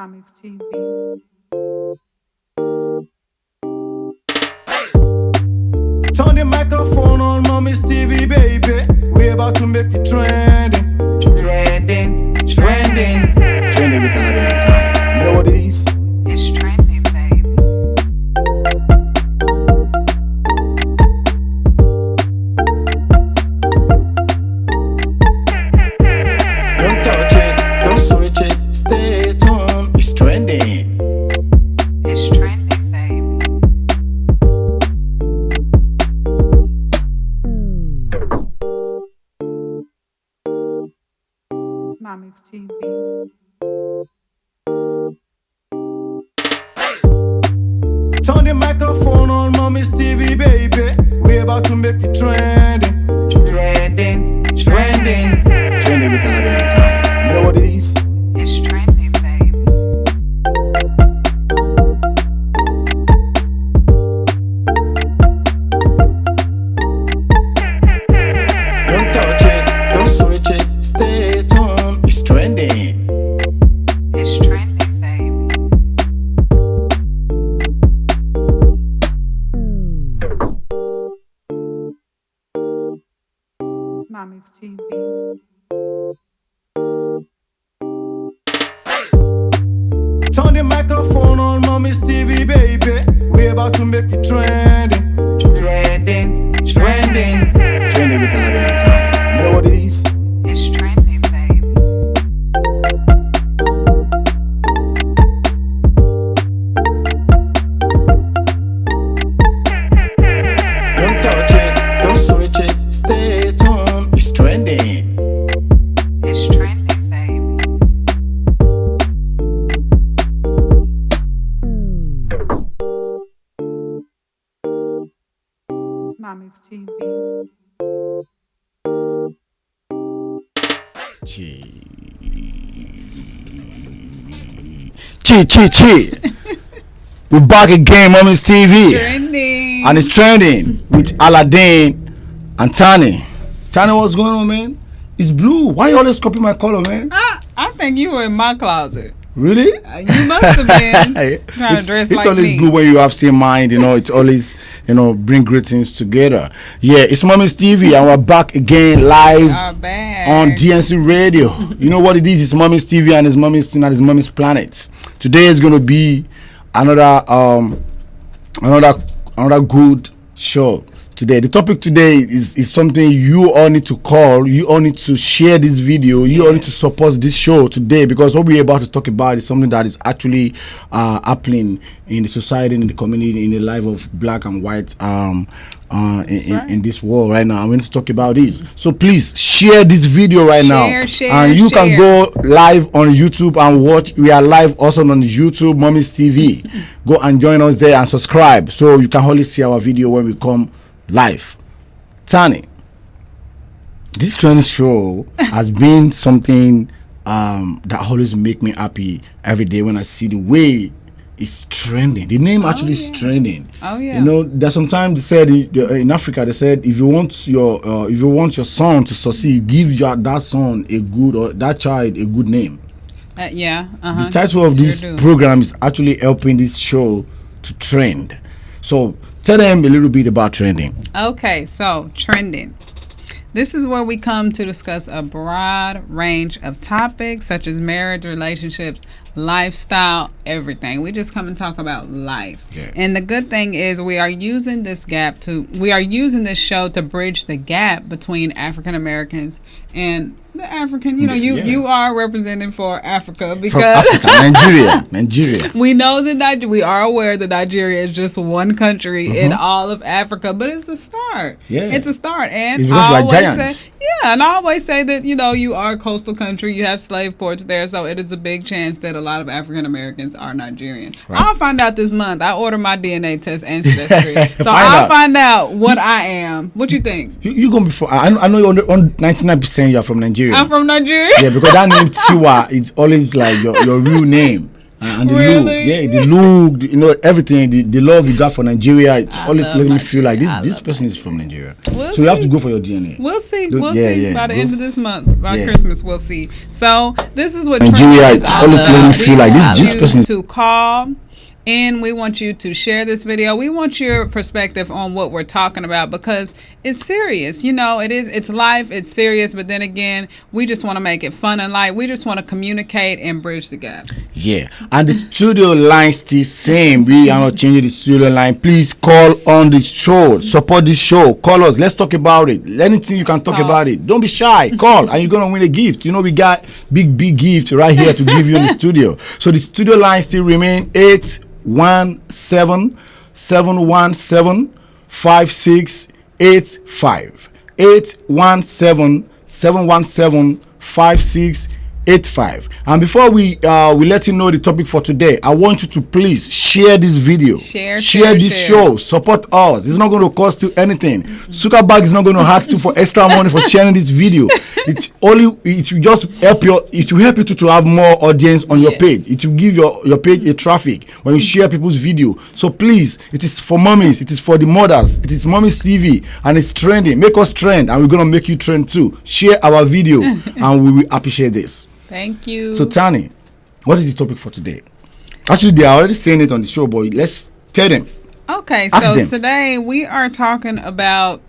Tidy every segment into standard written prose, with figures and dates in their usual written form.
Mommy's TV. Turn the microphone on Mommy's TV, baby. We're about to make it trending. Trending, trending. Trending with another time. You know what it is? It's trending, baby. Don't touch it, don't switch it. Stay tuned, it's trending. It's trending, baby. It's Mommy's TV. Turn the microphone on Mommy's TV, baby. We're about to make it trending. Trending, trending. Trending with another time. You know what it is? It's trending, baby. Don't touch it, don't switch it. Stay tuned, it's trending. It's trending, baby. It's Mommy's TV. Turn the microphone on Mommy's TV, baby. We're about to make it trending. Trending, trending. Trending with another time. You know what it is? It's trending, baby. Don't touch it, don't switch it. Stay tuned, it's trending. It's trending, baby. It's Mommy's TV. Chi. We're back again, Mommy's TV. Trending. And it's trending with Aladdin and Tani. Tani, what's going on, man? It's blue. Why you always copy my color, man? I think you were in my closet. Really? You must have been trying to dress it's like always me. good when you have same mind, you know. It's always, bring great things together. Yeah, it's Mommy's TV, and we're back again live on DNC Radio. You know what it is? It's Mommy's TV and it's Mommy's thing and it's Mommy's Planet. Today is gonna be another good show. Today, the topic today is something you all need to call. You all need to share this video. You all need to support this show today, because what we're about to talk about is something that is actually happening in the society, in the community, in the life of black and white in this world right now. And we need to talk about this. So please share this video right now, and you can go live on YouTube and watch. We are live also on YouTube, Mommy's TV. Go and join us there and subscribe, so you can only see our video when we come live. Tani, this trend show has been something that always make me happy every day when I see the way it's trending. The name actually is trending. Oh yeah. You know, there's sometimes they said in Africa, they said if you want your son to succeed, give that son a good, or that child a good name. The title of this program is actually helping this show to trend. So tell them a little bit about trending. Okay, so trending. This is where we come to discuss a broad range of topics such as marriage, relationships, lifestyle, everything. We just come and talk about life. Yeah. And the good thing is we are using this show to bridge the gap between African Americans and the African. You are representing for Africa, because from Africa, Nigeria. we know that we are aware that Nigeria is just one country in all of Africa, but it's a start. Yeah. It's a start. And it's because I we're always giants. say, and I always say that, you are a coastal country, you have slave ports there, so it is a big chance that a lot of African Americans are Nigerian. Right. I'll find out this month. I order my DNA test ancestry. So I'll find out what I am. What you think? You're going to be I know you're on 99% you're from Nigeria. I'm from Nigeria. Yeah, because that name Tiwa, it's always like your real name. And the Really? look, the look, you know, everything, the love you got for Nigeria, it's I always love making me feel like Nigeria. I this love person is from Nigeria. We'll So you have see. to go for your DNA. We'll see. Don't- We'll yeah, see yeah. by the Go- end of this month, by Yeah. Christmas, we'll see. So this is what Nigeria, trending is it's all always about. making me feel like We this- want this you person is- to call in. We want you to share this video. We want your perspective on what we're talking about because it's serious. You know, it's life. It's serious. But then again, we just want to make it fun and light. We just want to communicate and bridge the gap. Yeah, and the studio line still same. We are not changing the studio line. Please call on the show. Support this show. Call us. Let's talk about it. Anything you can talk talk. about it. Don't be shy. Call and you're gonna win a gift. You know we got big gift right here to give you in the studio. So the studio line still remain 817-717-5685. 817-717-5685. And before we let you know the topic for today, I want you to please share this video, Share this show, support us. It's not going to cost you anything. Zuckerberg is not going to ask you for extra money for sharing this video. It will just help it will help you to have more audience on your Yes. page. It will give your page a traffic when you share people's video. So please, it is for mommies, it is for the mothers, it is Mommy's TV, and it's trending. Make us trend, and we're gonna make you trend too. Share our video, and we will appreciate this. Thank you. So Tani, what is the topic for today? Actually, they are already saying it on the show, but let's tell them. Okay, Ask so them. today we are talking about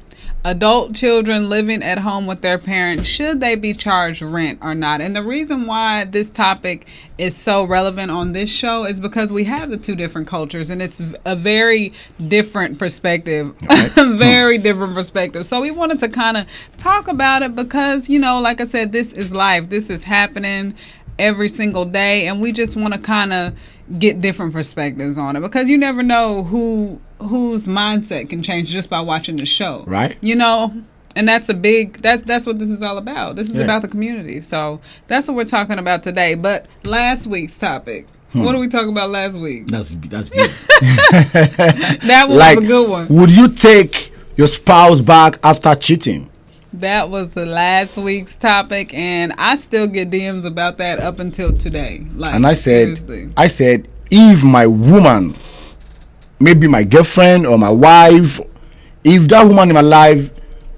adult children living at home with their parents. Should they be charged rent or not? And the reason why this topic is so relevant on this show is because we have the two different cultures and it's a very different perspective. Right. Very different perspective. So we wanted to kind of talk about it because, you know, like I said, this is life. This is happening every single day, and we just want to kind of get different perspectives on it because you never know whose mindset can change just by watching the show, Right. You know, and that's what this is all about. This is Yeah. about the community. So that's what we're talking about today. But last week's topic, what did we talk about last week? That's big. That one was a good one. Would you take your spouse back after cheating? That was the last week's topic, and I still get DMs about that up until today. Like, And I said, seriously. if my woman, maybe my girlfriend or my wife, if that woman in my life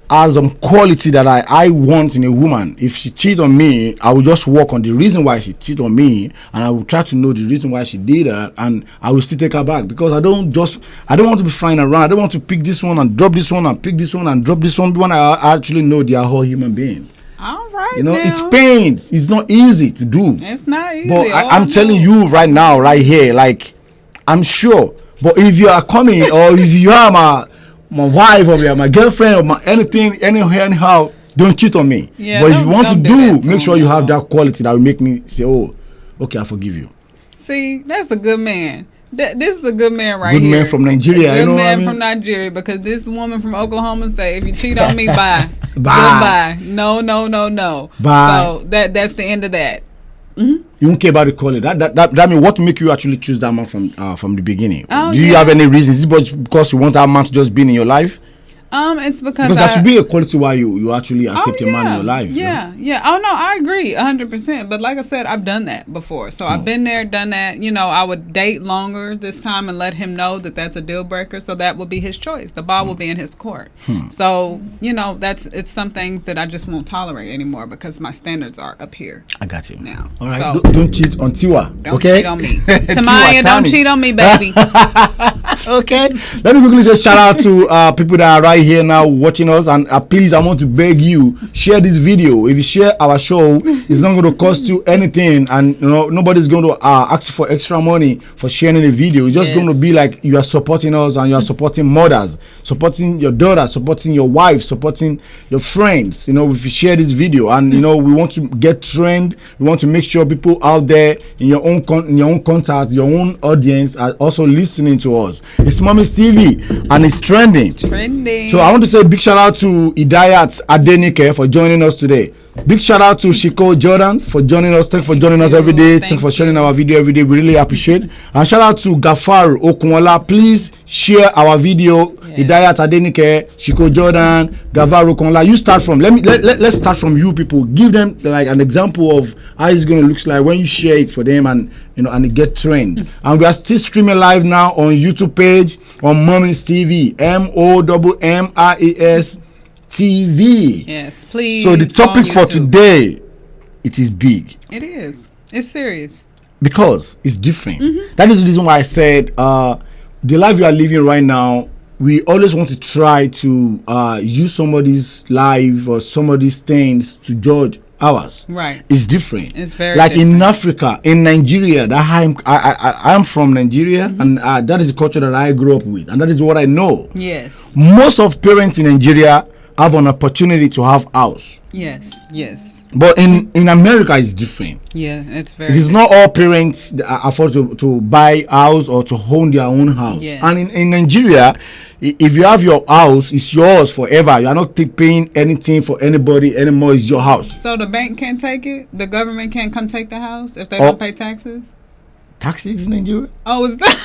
has some quality that I want in a woman, if she cheat on me, I will just work on the reason why she cheat on me, and I will try to know the reason why she did that, and I will still take her back because I don't want to be flying around. I don't want to pick this one and drop this one and pick this one and drop this one when I actually know they are all human beings. All right, You know, now. it's pains. It's not easy to do. It's not easy. But Oh, I'm telling you right now, right here, like, I'm sure. But if you are coming, or if you are my wife, or you are my girlfriend, or my anything, anyhow, don't cheat on me. Yeah, but if you don't- want to don't do that do, to make sure me, you have no. that quality that will make me say, oh, okay, I forgive you. See, that's a good man. This is a good man right Good here. man from Nigeria, A you good know what I man mean? from Nigeria because this woman from Oklahoma say, if you cheat on me, bye. Bye. Goodbye. No. Bye. So that's the end of that. You don't care about the quality. That means what make you actually choose that man from the beginning? Oh, Do you yeah. have any reasons? Is it because you want that man to just be in your life? It's because Because that should be a quality why you actually accept a man in your life. you know? Yeah. Oh no, I agree 100%. But like I said, I've done that before. So I've been there, done that. You know, I would date longer this time and let him know that that's a deal breaker. So that would be his choice. The ball will be in his court. So you know, it's some things that I just won't tolerate anymore because my standards are up here I got you. now. All right, So don't cheat on Tiwa. don't okay? cheat on me, Tiwa, Tamaya. Don't Tani. cheat on me, baby. Okay, let me quickly just shout out to people that are right here now watching us, and please, I want to beg you, share this video. If you share our show, it's not going to cost you anything, and you know nobody's going to ask you for extra money for sharing the video. It's just Yes. going to be like you are supporting us, and you are supporting mothers, supporting your daughter, supporting your wife, supporting your friends. You know, if you share this video, and you know we want to get trend, we want to make sure people out there in your own contact, your own audience are also listening to us. It's Mommy's TV, and it's trending. Trending. So I want to say a big shout out to Idayat Adenike for joining us today. Big shout out to Shiko Jordan for joining us. Thanks for joining us every day. Thanks for sharing our video every day. We really appreciate. And shout out to Gafar Okunwola. Please share our video. Hidayat Adenike, Shiko Jordan, Gafar Okunwola. You start from. Let's start from you people. Give them like an example of how it's going to look like when you share it for them, and and it get trend. And we are still streaming live now on YouTube page on Mommies TV. MOMMIAS TV. Yes, please. So the topic for today, it is big. It is. It's serious. Because it's different. That is the reason why I said the life you are living right now, we always want to try to use somebody's life or somebody's things to judge ours. Right. It's different. It's very like different. in Africa, in Nigeria, that I'm from Nigeria, and that is the culture that I grew up with, and that is what I know. Yes. Most of parents in Nigeria have an opportunity to have house. Yes. Yes. But in America, it's different. Yeah, it's very. It is not all parents that afford to buy house or to own their own house. Yes. And in Nigeria, if you have your house, it's yours forever. You are not paying anything for anybody anymore. It's your house. So the bank can't take it? The government can't come take the house if they don't pay taxes? Taxes in Nigeria? Oh, is that?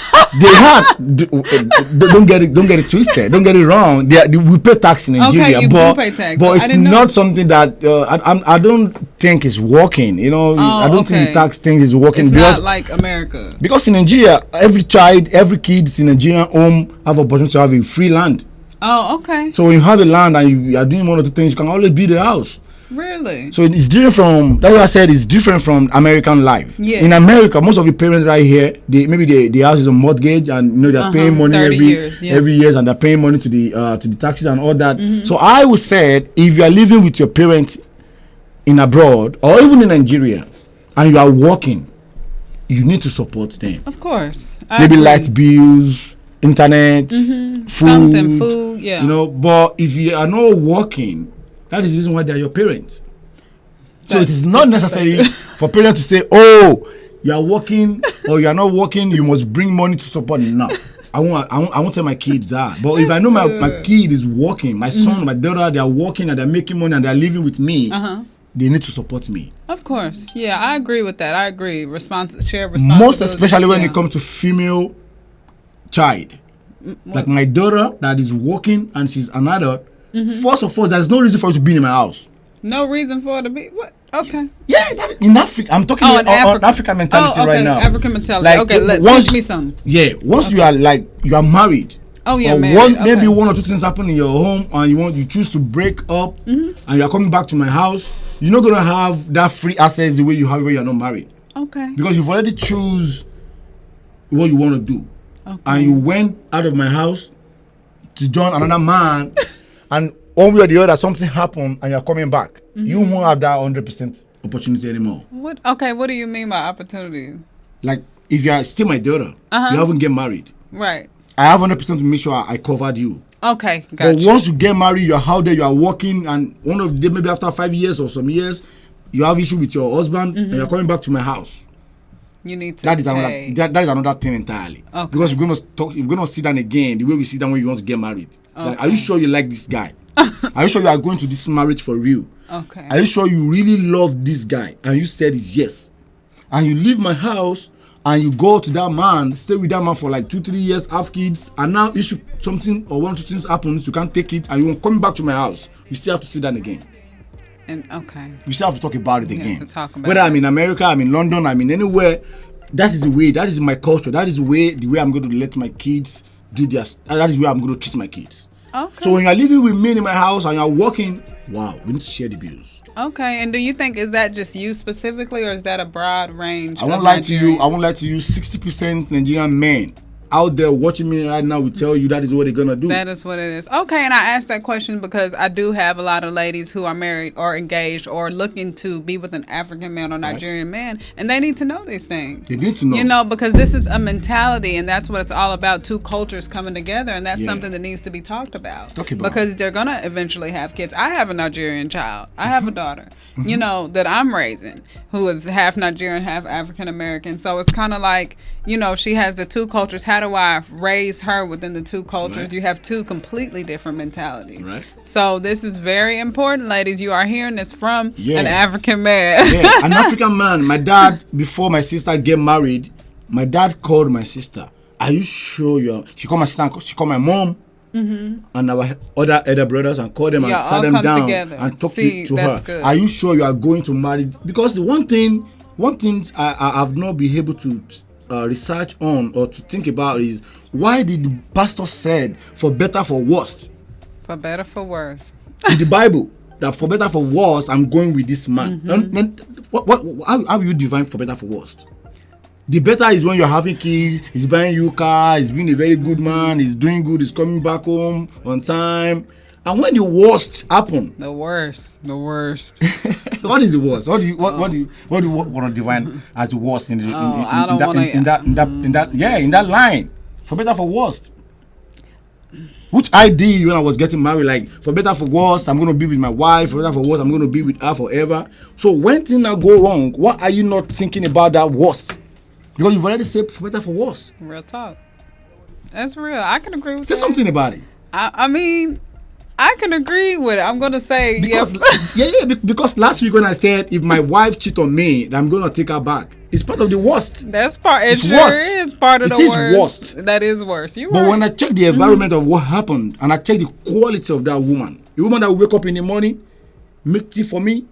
They don't get it twisted. Don't get it wrong. We pay tax in Nigeria, you but do pay tax. but I it's didn't know. not something that I don't think is working. I don't think the tax thing is working. It's because not like America. Because in Nigeria, every kids in Nigerian home have opportunity to have a free land. Oh, okay. So when you have a land and you are doing one or two things, you can always build a house. Really? So it's different from, that's what I said, it's different from American life. Yeah. In America, most of the parents right here, the house is a mortgage, and they're paying money every year, and they're paying money to the taxes and all that. So I would say, if you are living with your parents in abroad or even in Nigeria and you are working, you need to support them. Of course. Maybe light bills, internet, food, yeah. But if you are not working, that is the reason why they are your parents. So it is not necessary for parents to say, oh, you are working or you are not working, you must bring money to support. No. I won't tell my kids that. But if I know my kid is working, my son, my daughter, they are working and they're making money and they're living with me, they need to support me. Of course. Yeah, I agree with that. I agree. Share responsibility. Most especially when it comes to female child. Like my daughter that is working and she's an adult. First of all, there's no reason for you to be in my house. No reason for it to be? What? Okay. Yeah, in Africa. I'm talking on African mentality right now. African mentality. Like, okay, teach me something. Yeah, once you are married. Oh, yeah, married. Maybe one or two things happen in your home and you choose to break up and you are coming back to my house, you're not going to have that free access the way you have when you're not married. Okay. Because you've already choose what you want to do. Okay. And you went out of my house to join another man and one way or the other something happened and you're coming back. You won't have that 100% opportunity anymore. What? Okay, what do you mean by opportunity? Like if you are still my daughter, you haven't get married. Right. I have 100% to make sure I covered you. Okay, gotcha. But once you get married, you're out there, you are working, and one of them, maybe after 5 years or some years, you have issue with your husband, and you're coming back to my house. You need to that is pay. that is another thing entirely. Okay. Because we're gonna sit down again the way we sit down when you want to get married. Okay. Like, are you sure you like this guy? Are you sure you are going to this marriage for real? Okay. Are you sure you really love this guy? And you said yes. And you leave my house and you go to that man, stay with that man for like 2-3 years, have kids, and now issue something or one or two things happens, you can't take it, and you won't come back to my house. You still have to sit down again. And okay. We still have to talk about it again. To talk about whether it. I'm in America, I'm in London, I'm in anywhere, that is the way, that is my culture, that is the way I'm going to let my kids do their, that is where I'm going to treat my kids. Okay. So when you're living with me in my house and you're working, wow, we need to share the bills. Okay, and do you think, is that just you specifically, or is that a broad range? I won't lie to you. 60% Nigerian men out there watching me right now will tell you that is what they're gonna do. That is what it is. Okay, and I asked that question because I do have a lot of ladies who are married or engaged or looking to be with an African man or Nigerian man, and they need to know these things. They need to know. You know, because this is a mentality, and that's what it's all about, two cultures coming together, and that's something that needs to be talked about. Because they're going to eventually have kids. I have a Nigerian child. I have a daughter, you know, that I'm raising, who is half Nigerian, half African American. So it's kind of like, she has the two cultures. How do I raise her within the two cultures? Right. You have two completely different mentalities. Right. So this is very important, ladies. You are hearing this from Yeah. an African man. Yeah, an African man. My dad, before my sister get married, my dad called my sister. Are you sure you're? She called my sister. She called my mom. And our other elder brothers and call them and Yeah, sit all them come down together. and talk See, to that's her. good. Are you sure you are going to marry? Because the one thing I have not been able to research on or to think about is why did the pastor said for better for worse For better, for worse. in the Bible that for better for worse I'm going with this man. Then how you define for better for worse? The better is when you're having kids, he's buying you a car, he's being a very good man, he's doing good, he's coming back home on time. And when the worst happen, The worst. what is the worst? What do you want to define as the worst in that line? For better for worst. Which I did when I was getting married, like for better for worse, I'm gonna be with my wife. For better for worse, I'm gonna be with her forever. So when things now go wrong, what are you not thinking about that worst? Because you've already said for better for worse. Real talk. That's real. I can agree with Say that. something about it. I mean, I can agree with it. I'm gonna say Because because last week when I said if my wife cheat on me, then I'm gonna take her back. It's part of the worst. That's part. It It's sure worst. is part of It the is worst. worst. That is worse. You But right. when I check the environment of what happened and I check the quality of that woman, the woman that will wake up in the morning, make tea for me,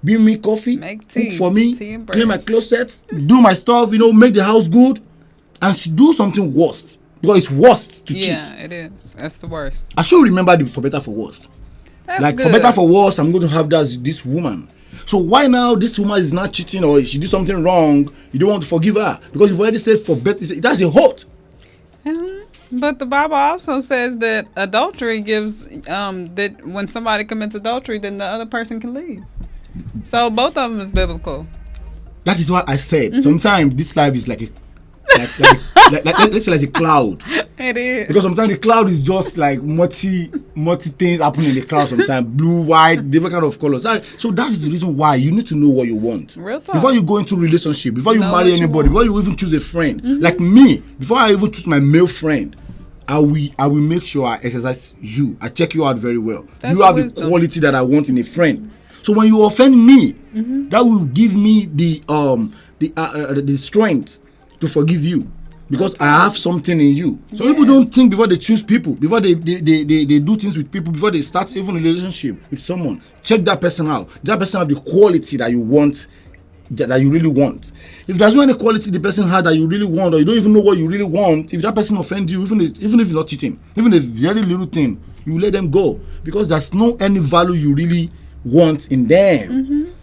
bring me coffee, Make tea. cook for me, Tea and bread. clean my closets, do my stuff, make the house good, and she do something worst because it's worst to cheat. Yeah, it is. That's the worst. I should remember the for better for worst. That's Like good. for better for worse, I'm going to have this woman. So why now this woman is not cheating or she did something wrong? You don't want to forgive her because you've already said for better. That's a hurt. But the Bible also says that adultery gives that when somebody commits adultery, then the other person can leave. So both of them is biblical. That is what I said. Sometimes this life is like let's say like a cloud. It is. Because sometimes the cloud is just like multi things happening in the cloud. Sometimes blue, white, different kind of colors. So that is the reason why you need to know what you want. Real talk. Before you go into a relationship, before you Know marry what you anybody, want. before you even choose a friend. Like me, before I even choose my male friend, I will make sure I exercise you. I check you out very well. That's you have wisdom. the quality that I want in a friend. So when you offend me, that will give me the strength to forgive you. Because I have something in you. So people don't think before they choose people, before they do things with people, before they start even a relationship with someone. Check that person out. That person have the quality that you want, that you really want. If there's no any quality the person had that you really want, or you don't even know what you really want, if that person offend you, even if you're not cheating, even a very little thing, you let them go. Because there's no any value you really want in them.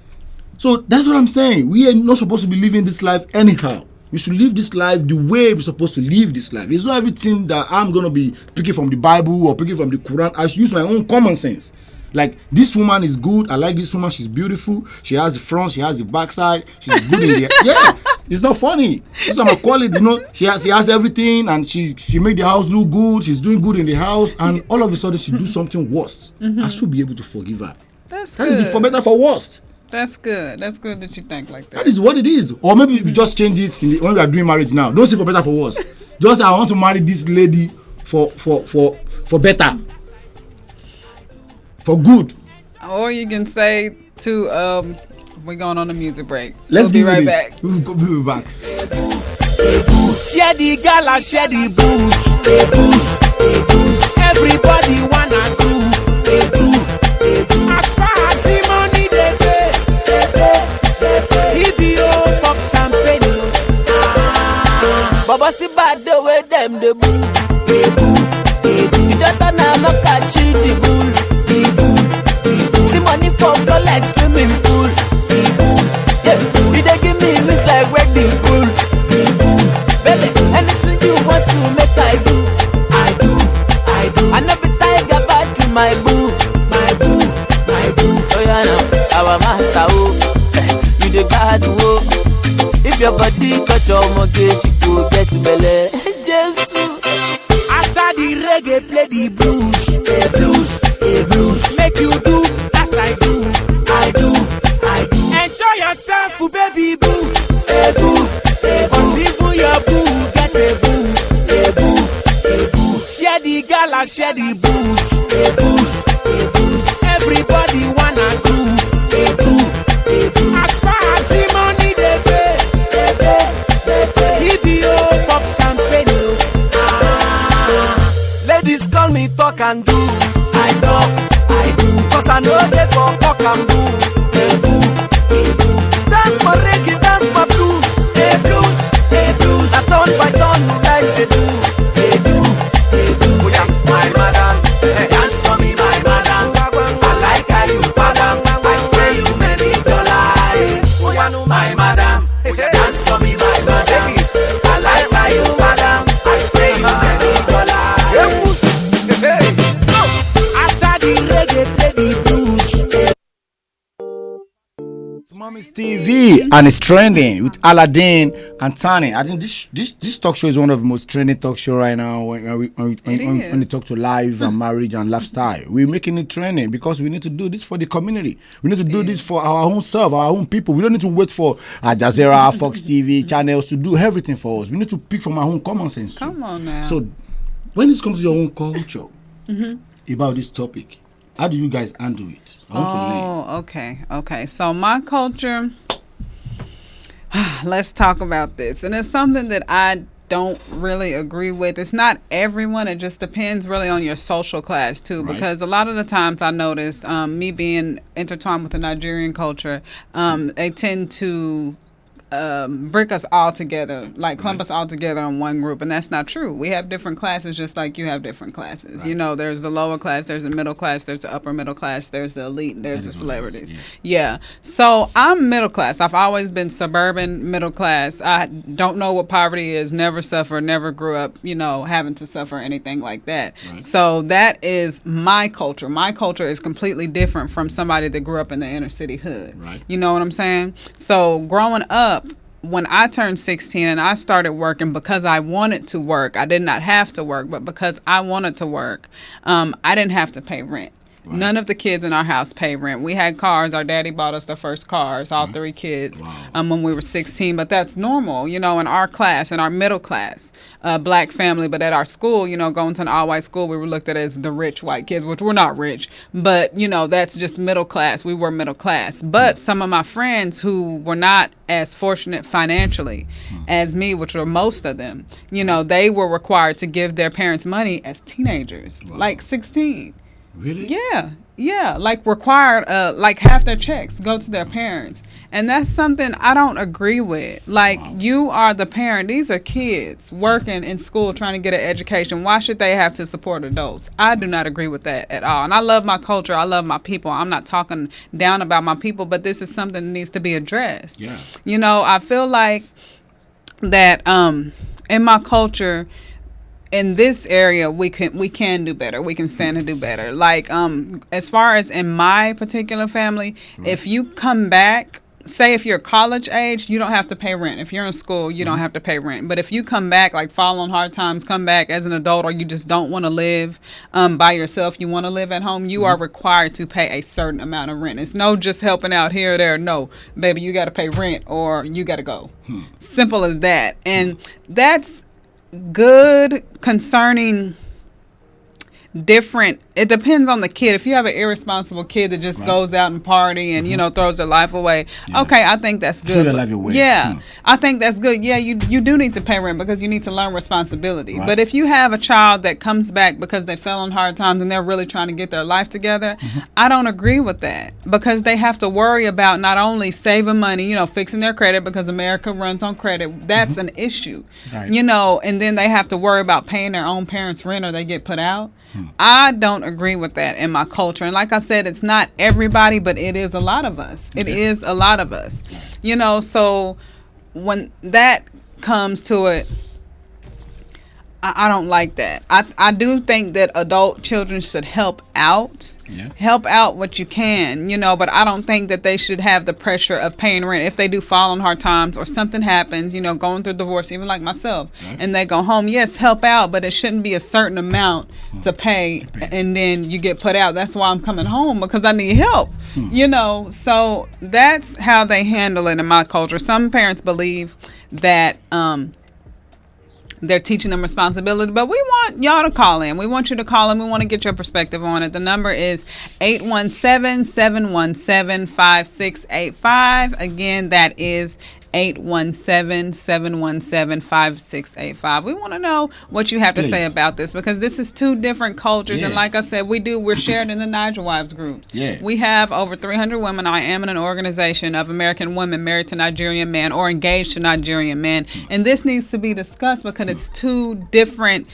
So that's what I'm saying. We are not supposed to be living this life anyhow. We should live this life the way we're supposed to live this life. It's not everything that I'm going to be picking from the Bible or picking from the Quran. I should use my own common sense. Like, this woman is good. I like this woman. She's beautiful. She has the front. She has the backside. She's good in the... Yeah, it's not funny. That's what I call it. She has everything, and she make the house look good. She's doing good in the house, and all of a sudden she do something worse. I should be able to forgive her. That's That good. is for better for worse. That's good. That's good that you think like that. That is what it is. Or maybe we just change it when we are doing marriage now. Don't say for better for worse. Just I want to marry this lady for better. For good. Or you can say to we're going on a music break. Let's we'll be give right it back. this. We'll be back. Share the gala, share the booze. Everybody wanna groove. As far as the money they pay. EBO pop champagne. Baba see bad the way them they boo. You don't know no catch the bull. See money for flow like swimming pool. Yeah, you they give me wings like wedding pool. Baby, anything you want to make I do. I never tiger back to my boo. Oh yeah, now our master you the bad If your body touch your mortgage, you go get belly. Jesus. After the reggae, play the blues. Make you do as I do. Enjoy yourself, baby boo. Cause even your boo share the boost. A boost, a boost. Everybody wanna do a boost, a boost. As far as the money they pay, BBO pop champagne. Ladies call me talk and do. I talk, I do. Cause I know they for talk and do. A boo, a boo. Dance for reggae, dance for blues. A blues, a blues. I turn by turn, like they do. A do, a do. Oh yeah, my madam. Dance for me, my madam. I like how you madam. I spray you many dollars. Oh yeah, my madam. Dance for me, my madam. I like how you madam. I spray you many dollars. After the reggae, play the blues. It's Mommy's TV and it's trending with Aladdin and Tani. I think this talk show is one of the most trending talk show right now when we talk to life and marriage and lifestyle. We're making it trending because we need to do this for the community. We need to do this for our own self, our own people. We don't need to wait for Al Jazeera, Fox TV, channels to do everything for us. We need to pick from our own common sense too. Come on now. So when it comes to your own culture about this topic, how do you guys handle it? I want to learn. Okay. So my culture, let's talk about this. And it's something that I don't really agree with. It's not everyone. It just depends really on your social class too. Right. Because a lot of the times I noticed, me being intertwined with the Nigerian culture, they tend to break us all together, like clump us all together in one group, and that's not true. We have different classes just like you have different classes. Right. You know, there's the lower class, there's the middle class, there's the upper middle class, there's the elite, there's the celebrities. Yeah. So I'm middle class. I've always been suburban middle class. I don't know what poverty is, never suffered, never grew up, you know, having to suffer anything like that. Right. So that is my culture. My culture is completely different from somebody that grew up in the inner city hood. Right. You know what I'm saying? So growing up, when I turned 16 and I started working because I wanted to work, I did not have to work, but because I wanted to work, I didn't have to pay rent. Right. None of the kids in our house pay rent. We had cars. Our daddy bought us the first cars, all three kids, when we were 16. But that's normal, you know, in our class, in our middle class, black family. But at our school, you know, going to an all-white school, we were looked at as the rich white kids, which we're not rich. But, you know, that's just middle class. We were middle class. But some of my friends who were not as fortunate financially as me, which were most of them, you know, they were required to give their parents money as teenagers, like 16. Really? Yeah, like required, like half their checks go to their parents. And that's something I don't agree with. Like, you are the parent. These are kids working in school trying to get an education. Why should they have to support adults? I do not agree with that at all. And I love my culture. I love my people. I'm not talking down about my people, but this is something that needs to be addressed. Yeah. You know, I feel like that in my culture, in this area, we can do better. We can stand to do better. Like, as far as in my particular family, if you come back, say if you're college age, you don't have to pay rent. If you're in school, you don't have to pay rent. But if you come back, like fall on hard times, come back as an adult, or you just don't want to live by yourself, you want to live at home, you are required to pay a certain amount of rent. It's no just helping out here or there. No, baby, you got to pay rent or you got to go. Simple as that. And that's good concerning different. It depends on the kid. If you have an irresponsible kid that just goes out and party and you know throws their life away, okay, I think that's good. Throw their life away. Yeah, I think that's good. Yeah, you do need to pay rent because you need to learn responsibility. Right. But if you have a child that comes back because they fell on hard times and they're really trying to get their life together, I don't agree with that, because they have to worry about not only saving money, you know, fixing their credit, because America runs on credit. That's an issue, you know, and then they have to worry about paying their own parents' rent or they get put out. I don't agree with that in my culture. And like I said, it's not everybody, but it is a lot of us. It is a lot of us. You know, so when that comes to it, I don't like that. I do think that adult children should help out. Help out what you can, you know, but I don't think that they should have the pressure of paying rent if they do fall on hard times or something happens, you know, going through divorce, even like myself, and they go home. Yes, help out, but it shouldn't be a certain amount to pay and then you get put out. That's why I'm coming home, because I need help, you know. So that's how they handle it in my culture. Some parents believe that they're teaching them responsibility. But we want y'all to call in. We want you to call in. We want to get your perspective on it. The number is 817-717-5685. Again, that is 817-717-5685. We want to know what you have to say Please. about this, because this is two different cultures. And Yeah. like I said, we're shared in the Niger Wives group. Yeah. We have over 300 women. I am in an organization of American women married to Nigerian men or engaged to Nigerian men. And this needs to be discussed because it's two different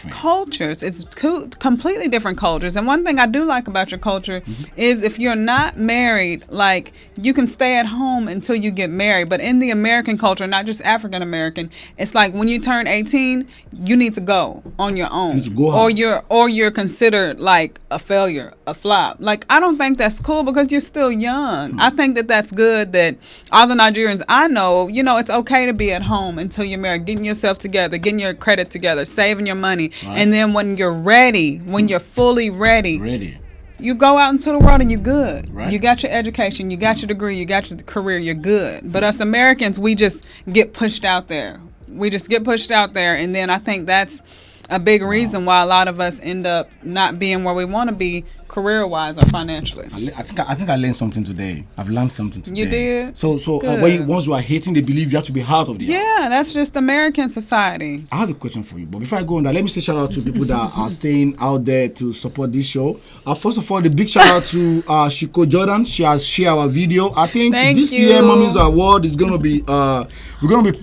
cultures. It's two completely different cultures. And one thing I do like about your culture is if you're not married, like, you can stay at home until you get married. But in the American culture, not just African American, it's like when you turn 18, you need to go on your own, You need to go out. or you're considered like a failure, a flop. Like, I don't think that's cool because you're still young. I think that that's good that all the Nigerians I know, it's okay to be at home until you're married, getting yourself together, getting your credit together, saving your money, and then when you're ready, when you're fully ready. You go out into the world and you're good. Right. You got your education, you got your degree, you got your career, you're good. But us Americans, we just get pushed out there. And then I think that's a big reason why a lot of us end up not being where we want to be career-wise or financially. I think I learned something today. I've learned something today. You did? So Good. once you are hating, they believe you have to be out of the house. Yeah, that's just American society. I have a question for you, but before I go on that, let me say shout out to people that are staying out there to support this show. First of all, the big shout out to Shiko Jordan. She has shared our video. I think Thank this you. year Mommy's Award is gonna be we're gonna be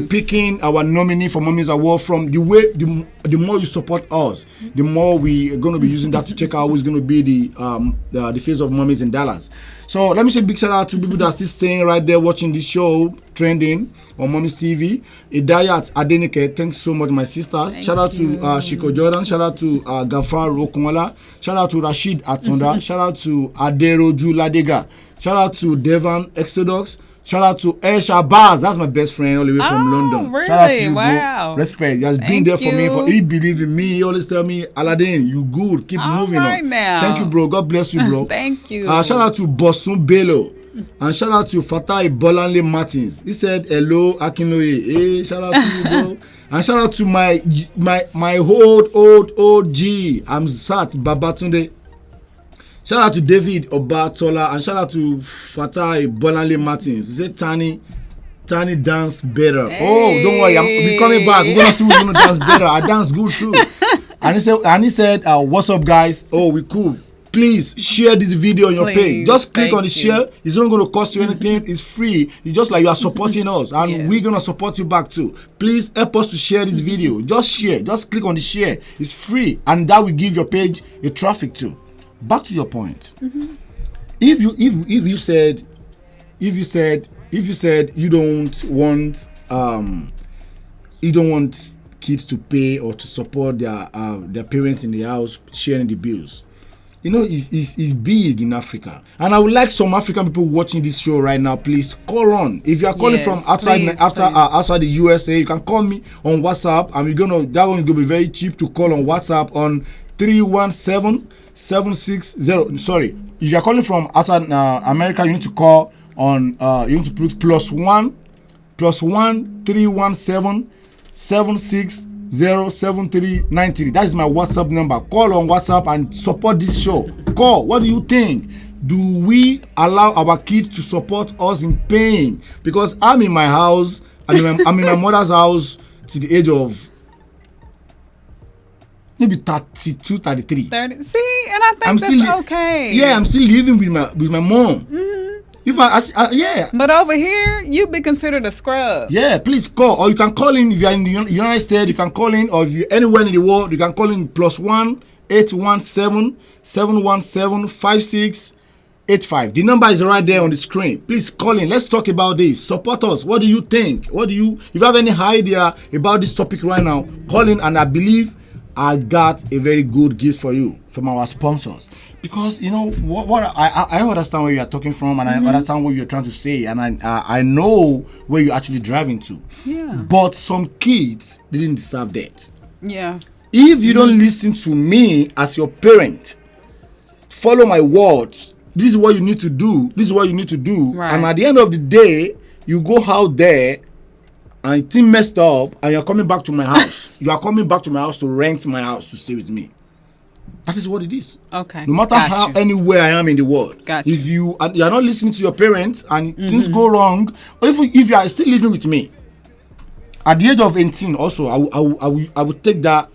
picking our nominee for Mommy's Award from the way the more you support us, the more we are gonna be using that to check out who's gonna be the face of Mommies in Dallas. So let me say big shout out to people that are still staying right there watching this show trending on Mommy's TV. Idayat Adenike, thanks so much, my sister. Shout out to Shiko Jordan. Shout out to Gafar Okunwala. Shout out to Rashid Atonda. Shout out to Aderoju Ladega. Shout out to Devan Exodus. Shout out to El Shabazz. That's my best friend all the way from London. Really? Shout out to you, bro. Wow. Respect. He has been Thank there for me. you. He believe in me. He always tell me, Aladdin, you good. Keep All moving right on. now. Thank you, bro. God bless you, bro. Thank you. Shout out to Bosun Bello. And shout out to Fatai Bolanle Martins. He said, hello, Akinloye. Hey, shout out to you, bro. And shout out to my old G. I'm Sat Babatunde. Shout out to David Obatola. And shout out to Fatai Bolanle Martins. He said, Tani dance better. Hey. Oh, don't worry. We're coming back. We're going to see who's going to dance better. I dance good too. And he said, what's up, guys? Oh, we cool. Please share this video on your Please, page. Just click on the thank you. share. It's not going to cost you anything. It's free. It's just like you are supporting us, and Yes. we're going to support you back too. Please help us to share this video. Just share. Just click on the share. It's free, and that will give your page a traffic too. Back to your point. If you said you don't want kids to pay or to support their parents in the house sharing the bills. It's big in Africa, and I would like some African people watching this show right now. Please call on. If you are calling Yes, from outside please. outside the USA, you can call me on WhatsApp. And that one is gonna be very cheap to call on WhatsApp on 317-760. Sorry, if you are calling from outside America, you need to call on. You need to put +1 317 7607393. That is my WhatsApp number. Call on WhatsApp and support this show. Call. What do you think? Do we allow our kids to support us in paying? Because I'm in my house. I'm in my mother's house to the age of maybe 32, 33. 30. See, and I think that's okay. Yeah, I'm still living with my mom. If yeah. But over here, you be considered a scrub. Yeah, please call, or you can call in if you're in the United States. You can call in, or if you're anywhere in the world, you can call in +1 817 717 5685. The number is right there on the screen. Please call in. Let's talk about this. Support us. What do you think? If you have any idea about this topic right now, call in, and I believe I got a very good gift for you from our sponsors. Because what I understand where you are talking from, and I understand what you're trying to say, and I know where you're actually driving to. Yeah. But some kids didn't deserve that. Yeah. If you don't listen to me as your parent, follow my words. This is what you need to do. This is what you need to do. Right. And at the end of the day, you go out there and thing messed up, and you're coming back to my house. You are coming back to my house to rent my house to stay with me. That is what it is. Okay. No matter Got how you. anywhere I am in the world, Got you. if you are not listening to your parents and things go wrong, or if you are still living with me, at the age of 18, also I would take that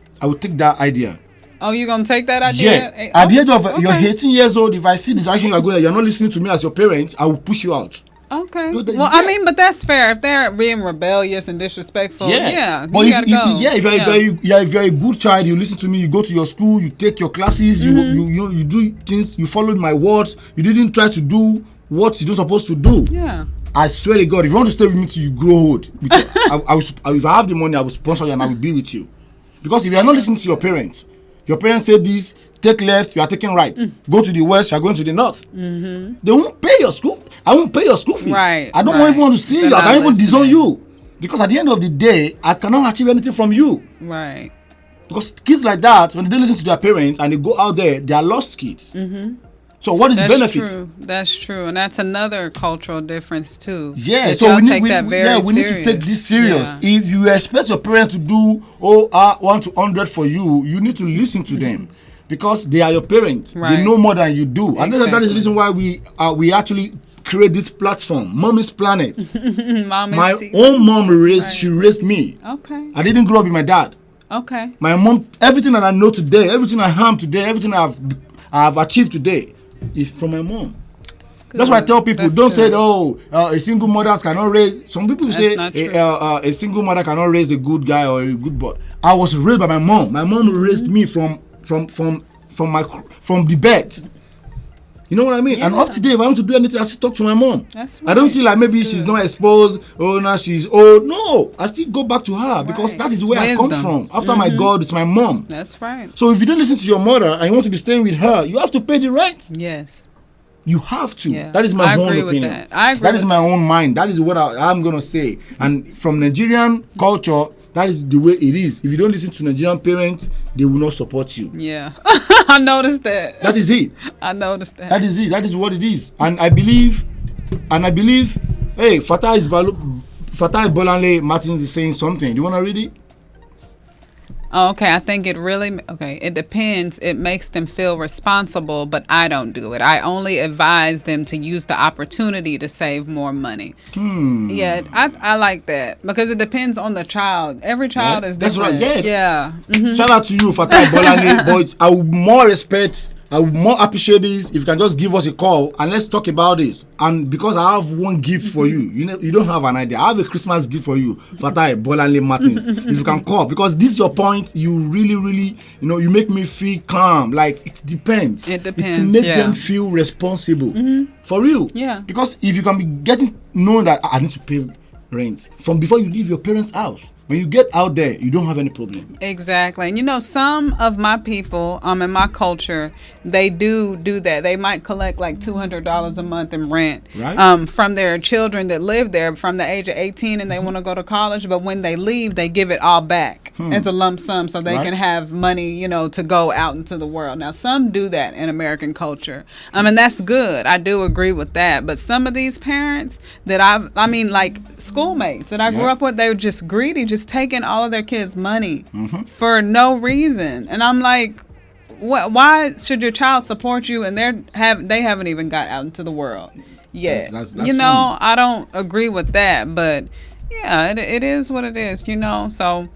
idea. Oh, you gonna take that idea? Yeah. At the age of you're okay. 18 years old, if I see the direction you're going, you're not listening to me as your parents, I will push you out. Okay. No, Well, I mean, but that's fair. If they're being rebellious and disrespectful, But you gotta go. if you're a good child, you listen to me, you go to your school, you take your classes, you do things, you follow my words, you didn't try to do what you're supposed to do. Yeah. I swear to God, if you want to stay with me till you grow old, because if I have the money, I will sponsor you and I will be with you. Because if you are not listening to your parents say this, take left, you are taking right. Go to the west, you are going to the north. They won't pay your school. I won't pay your school fees. Right. I don't even want to see you. I can't even disown you. Because at the end of the day, I cannot achieve anything from you. Right. Because kids like that, when they listen to their parents and they go out there, they are lost kids. So what is the benefit? True. That's true, and that's another cultural difference too. Yeah, that so y'all we need, take that very we need to take this serious. Yeah. If you expect your parents to do 1 to 100 for you, you need to listen to them because they are your parents. Right. They know more than you do, and that is the Exactly. reason why we actually create this platform, Mommy's Planet. My own mom she raised me. Okay. I didn't grow up with my dad. Okay. My mom, everything that I know today, everything I am today, everything I have achieved today is from my mom. That's why I tell people, That's don't good. say, a single mother cannot raise. Some people That's say not true. a single mother cannot raise a good guy or a good boy. I was raised by my mom. My mom raised me from the bed. You know what I mean? And up to date, if I want to do anything, I still talk to my mom. That's I don't right. see like maybe That's she's good. not exposed. Oh, now she's old. No, I still go back to her because Right. that is It's where I come wisdom. from. After my God, it's my mom. That's right. So if you don't listen to your mother and you want to be staying with her, you have to pay the rent. Yes. You have to. Yeah. That is my I own agree with opinion. that. I agree That is with my own mind. That is what I'm going to say. And from Nigerian culture, that is the way it is. If you don't listen to Nigerian parents, they will not support you. Yeah. I noticed that. That is it. I noticed that. That is it. That is what it is. And I believe, hey, Fatai Bolanle Martins is saying something. Do you want to read it? Oh, okay, I think it depends. It makes them feel responsible, but I don't do it. I only advise them to use the opportunity to save more money. Yeah, I like that because it depends on the child. Every child is That's different. right, Yeah. Mhm. Shout out to you, Fatai Bolanle. But I would more respect, I would more appreciate this if you can just give us a call and let's talk about this. And because I have one gift for you, you don't have an idea. I have a Christmas gift for you, Fatai Bolanle Martins. If you can call, because this is your point, you really, you make me feel calm. Like it depends. It depends, It make yeah. them feel responsible for real. Yeah. Because if you can be knowing that I need to pay rent from before you leave your parents' house. When you get out there, you don't have any problem. Exactly. And some of my people in my culture, they do that. They might collect like $200 a month in rent Right. from their children that live there from the age of 18 and they want to go to college, but when they leave, they give it all back as a lump sum so they Right. can have money, to go out into the world. Now, some do that in American culture. And that's good. I do agree with that. But some of these parents that like schoolmates that I grew Yeah. up with, they were just greedy, just taking all of their kids' money for no reason. And I'm like, why should your child support you and they haven't even got out into the world yet? That's funny. I don't agree with that, but yeah, it is what it is, so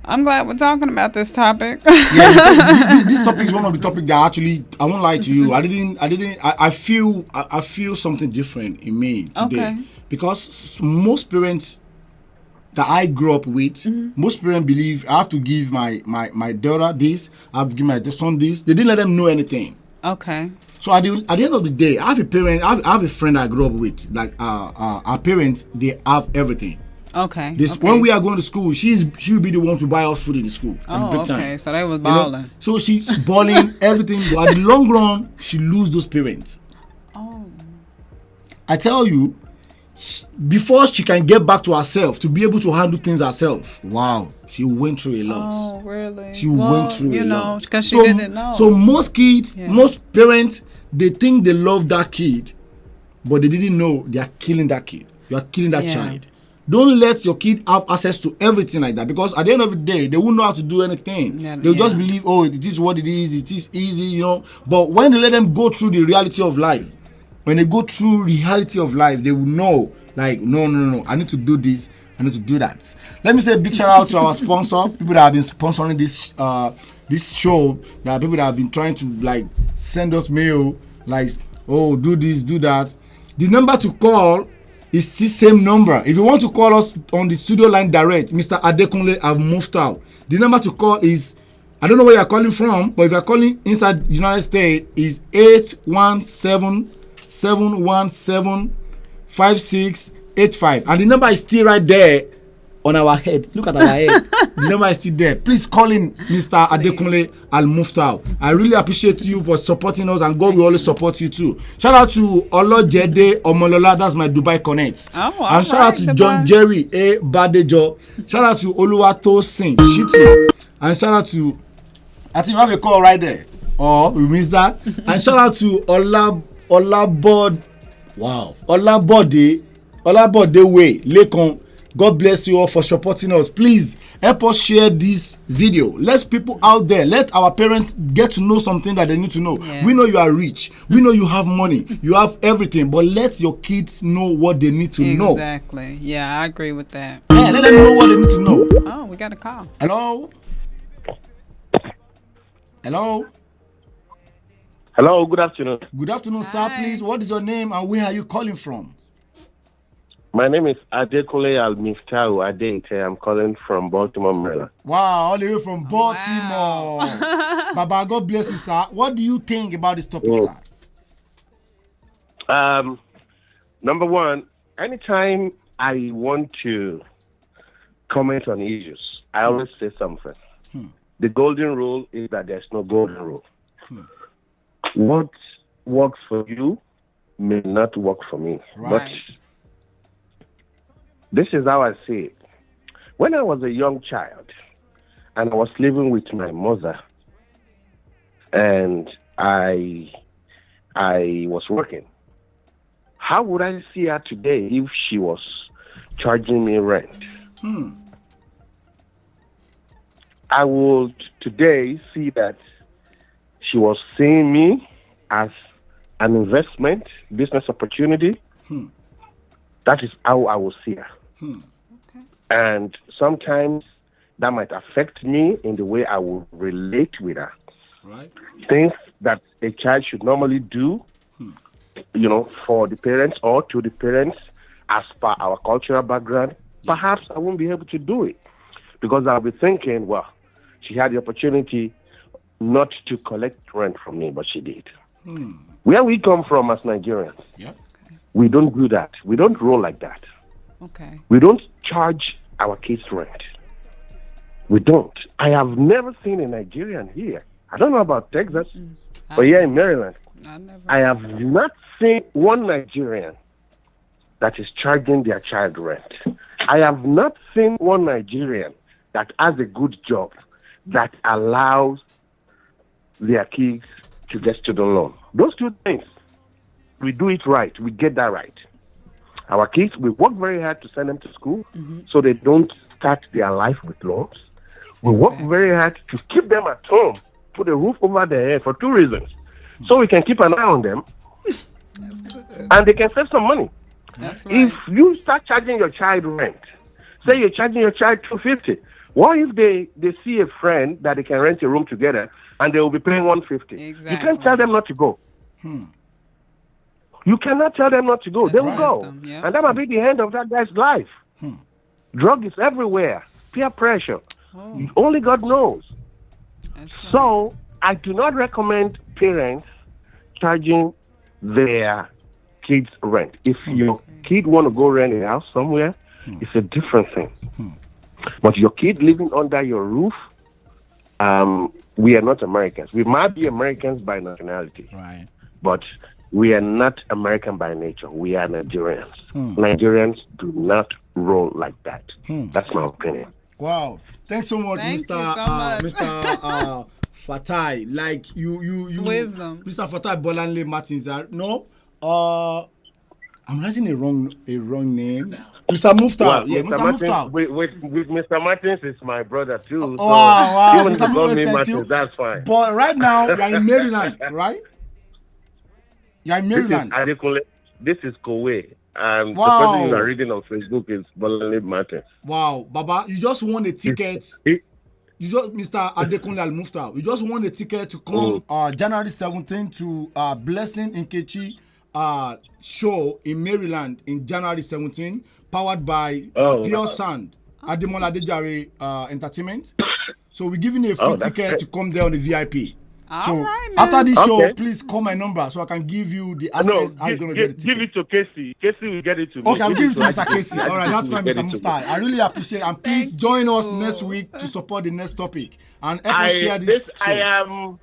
I'm glad we're talking about this topic. Yeah, this topic is one of the topics that actually, I won't lie to you, I feel something different in me today. Okay. Because most parents that I grew up with, most parents believe I have to give my daughter this, I have to give my son this. They didn't let them know anything. Okay. So at the end of the day, I have a friend I grew up with. Like our parents, they have everything. Okay. When we are going to school, she will be the one to buy us food in the school. At the Oh, big okay. time. So they was balling. So she's balling everything, but at the long run, she lose those parents. Oh. I tell you, before she can get back to herself, to be able to handle things herself, wow, she went through a lot. Oh, really? She went through a lot. Because she didn't know. So most kids, Yeah. most parents, they think they love that kid, but they didn't know they are killing that kid. You are killing that Yeah. child. Don't let your kid have access to everything like that, because at the end of the day, they won't know how to do anything. They'll just believe, oh, it is what it is easy, you know. But when they let them go through the reality of life, when they go through reality of life, they will know, like, no, I need to do this, I need to do that. Let me say a big shout out to our sponsor, people that have been sponsoring this show. There are people that have been trying to like send us mail, like, oh, do this, do that. The number to call is the same number. If you want to call us on the studio line direct, Mr. Adekunle have moved out. The number to call is, I don't know where you're calling from, but if you're calling inside the United States, is 817-717-5685. And the number is still right there on our head. Look at our head. The number is still there. Please call in Mr. Adekunle Al-Muftau. I really appreciate you for supporting us, and God will always support you too. Shout out to Olojede Omolola, that's my Dubai Connect. And shout out to John Jerry A. Badejo. Shout out to Oluwatosin Shitu. And shout out to, I think you have a call right there. Oh, we missed that. And shout out to Olabode Way Lekon. God bless you all for supporting us. Please help us share this video. Let people out there, let our parents get to know something that they need to know. Yeah. We know you are rich. We know you have money. You have everything. But let your kids know what they need to know. Exactly. Yeah, I agree with that. Yeah, let them know what they need to know. Oh, we got a call. Hello? Hello? Hello, good afternoon. Good afternoon, sir. Please, what is your name and where are you calling from? My name is Adekunle Al-Muftau Adente. I'm calling from Baltimore, Maryland. Wow, all the way from Baltimore. Wow. Baba, God bless you, sir. What do you think about this topic, sir? Number one, anytime I want to comment on issues, I always say something. The golden rule is that there's no golden rule. What works for you may not work for me. Right. But this is how I see it. When I was a young child and I was living with my mother and I was working, how would I see her today if she was charging me rent? I would today see that she was seeing me as an investment, business opportunity. That is how I will see her. And sometimes that might affect me in the way I will relate with her. Right. Things that a child should normally do, you know, for the parents or to the parents as per our cultural background, perhaps I won't be able to do it because I'll be thinking, well, she had the opportunity not to collect rent from me, but she did. Where we come from as Nigerians, we don't do that. We don't roll like that. Okay. We don't charge our kids rent. We don't. I have never seen a Nigerian here. I don't know about Texas, but here in Maryland, I have not seen one Nigerian that is charging their child rent. I have not seen one Nigerian that has a good job that allows their kids to get student loan. Those two things, we do it right. We get that right. Our kids, we work very hard to send them to school so they don't start their life with loans. We work very hard to keep them at home, put a roof over their head for two reasons. So we can keep an eye on them and they can save some money. That's right. If you start charging your child rent, say you're charging your child $250, what if they see a friend that they can rent a room together and they will be paying $150? Exactly. You can't tell them not to go. You cannot tell them not to go. They will go. And that might be the end of that guy's life. Drug is everywhere. Peer pressure. Only God knows. That's right. So I do not recommend parents charging their kids rent. If your kid want to go rent a house somewhere, it's a different thing. But your kid living under your roof, we are not Americans. We might be Americans by nationality, Right. but we are not American by nature. We are Nigerians. Nigerians do not roll like that. That's my opinion. Wow. Thanks so much, Thank Mr. you so much. Mr. Fatai. Like you It's wisdom. Mr. Fatai Bolanle Martins. No. I'm writing a wrong name. Mr. Mufta. Well, Yeah, Mr. Mufta. With Mr. Martins is my brother too. So Wow, even if you Mr. call Mufta, me thank Martins, you. that's fine. But right now, you're in Maryland, right? You're in This is Maryland. Adekunle. This is Kowe. And Wow. the person you are reading on Facebook is Bolanle Martins. Wow, Baba, you just won a ticket. You just, Mr. Adekunle Al Mufta, you just won a ticket to come January 17th to Blessing Nkechi show in Maryland in January 17th, powered by Pure Sand, Ademola Adejare Entertainment. So we're giving you a free ticket to come there on the VIP. All right, after this show, please call my number so I can give you the access. How you're going to get the ticket. Give it to Casey. Casey will get it to me. Okay, I'll give it to Mr. Casey. All right, that's fine, Mr. Mufta. I really appreciate it. And please join us next week to support the next topic. And help us share this show.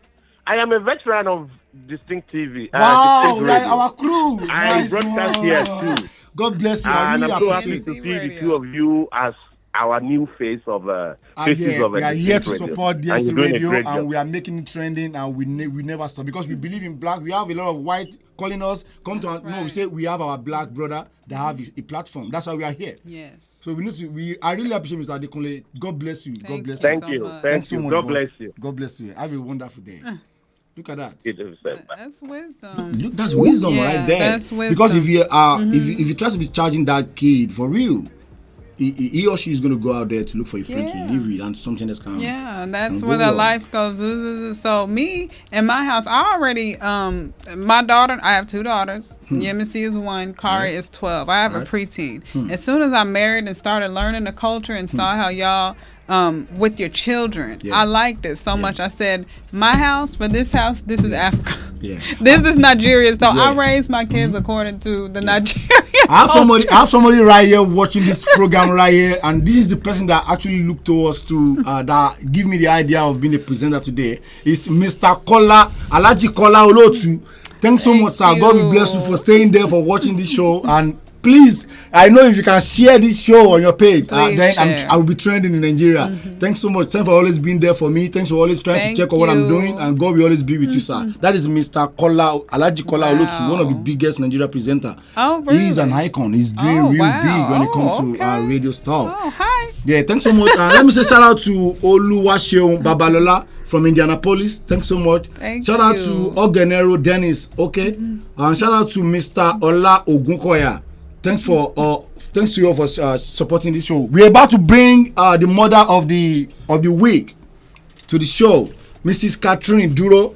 I am a veteran of Distinct TV. Wow, Distinct like Radio. our crew. I Nice broadcast one. here too. God bless you. I And really I'm so happy appreciate to it. see the two of you as our new face of faces of we are here to Radio. support And DSC you're doing a Radio, great and job. we are making it trending, and we never stop because we believe in black. We have a lot of white calling us. Come to us. No, we say we have our black brother that have a platform. That's why we are here. Yes. So we need to. I really appreciate Mr. Adekunle. God bless you. God bless Thank you. you. much. Thank so you. much, God boss. bless you. God bless you. Have a wonderful day. Look at that. That's wisdom. Look, that's wisdom Yeah, right there. that's wisdom. Because if you if you try to be charging that kid for real, he or she is going to go out there to look for a friend to live with and something that's kind of Yeah, that's and where go the on. life goes. So me in my house, I already my daughter. I have two daughters. Yemisi is 1. Kari is 12. I have a preteen. As soon as I married and started learning the culture and saw how y'all with your children, I liked it so much. I said, my house for this house, this is Africa. Yeah. This is Nigeria. So I raised my kids according to the Nigerian. I have somebody right here watching this program right here, and this is the person that actually looked towards to that give me the idea of being a presenter today. It's Mr. Kola Alhaji Kola Olotu. Thanks so much, sir. God will bless you for staying there for watching this show. And please, I know if you can share this show on your page, then I will be trending in Nigeria. Thanks so much. Thanks for always being there for me. Thanks for always trying to check out what I'm doing, and God will always be with you, sir. That is Mr. Kola Alhaji Kola Olotu, one of the biggest Nigeria presenter. Oh, really? He's an icon. He's doing real big when it comes to radio stuff. Oh, hi. Yeah, thanks so much. Let me say shout out to Oluwaseun Babalola from Indianapolis. Thanks so much. Shout out to Ogenero Dennis. Okay. And shout out to Mr. Ola Ogunkoya. Thanks to you all for supporting this show. We're about to bring the mother of the week to the show, Mrs. Catherine Duro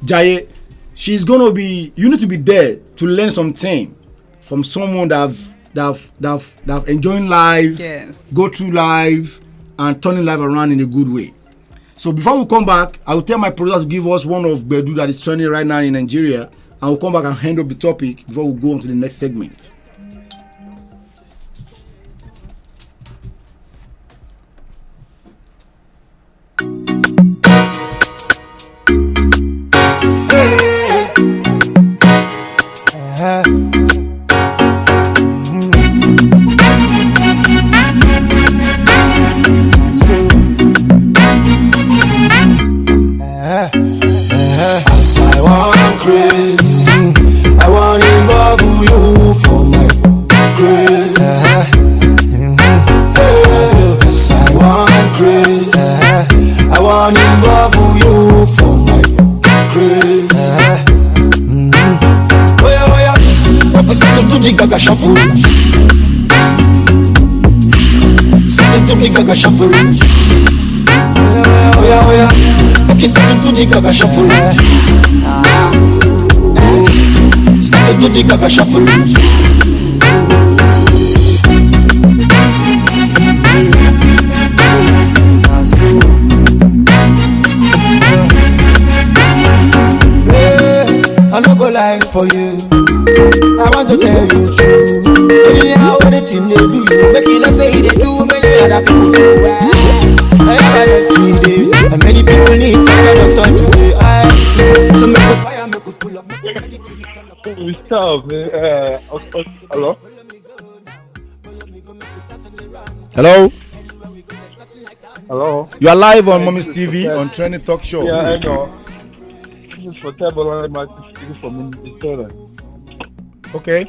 Jaye. She's gonna be. You need to be there to learn something from someone that have enjoying life, go through life, and turning life around in a good way. So before we come back, I will tell my producer to give us one of Bedu that is trending right now in Nigeria, and we'll come back and hand up the topic before we go on to the next segment. As I want Chris, I want involve you for my grace. As I want Chris, I want involve you for my grace. Oh yeah, represent to the Gaga shuffle. Step to the Gaga shuffle. Oh yeah, okay, step to the Gaga shuffle. Step to the Gaga shuffle. I no go lie for you. I want to tell you true. Anyhow, anything they do you, make you not say they do many other people do. I have a today, and many people need some kind of time today. So make a fire, make a pull up, make a ready to the color. Stop, hello? Hello? Hello? You are live on Mommy's TV on Trending Talk Show. Yeah, I know. This is for Table Martin speaking from Minnesota. Okay.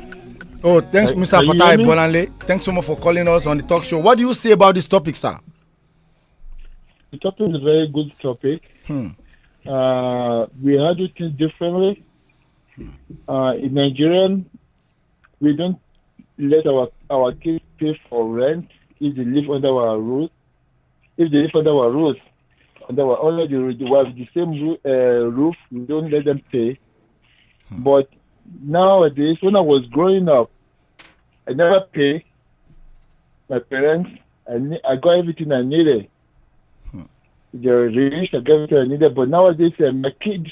Oh, thanks, Mr. Can you Fatai hear me? Bolanle. Thanks so much for calling us on the talk show. What do you say about this topic, sir? The topic is a very good topic. We handle things differently. In Nigerian, we don't let our kids pay for rent if they live under our roof. If they live under our roof, under the same roof, we don't let them pay. But nowadays, when I was growing up, I never pay my parents. I got everything I needed. They're rich, I got everything I needed. But nowadays,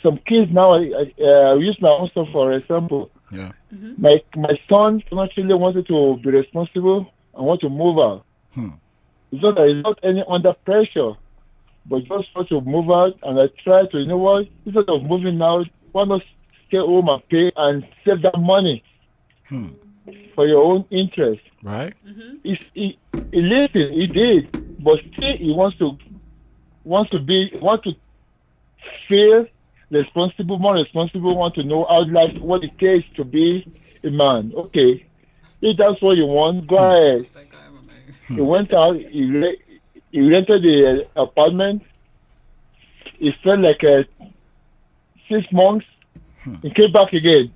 some kids now, I use my own son for example. Yeah. My son actually wanted to be responsible and want to move out. It's not any under pressure, but just want to move out. And I try to, instead of moving out, why not stay home and pay and save that money for your own interest. Right. He listened, he did, but still he wants to feel responsible, more responsible, want to know how life, what it takes to be a man. Okay, if that's what you want, go ahead. He went out, he rented the apartment. It felt like 6 months. He came back again.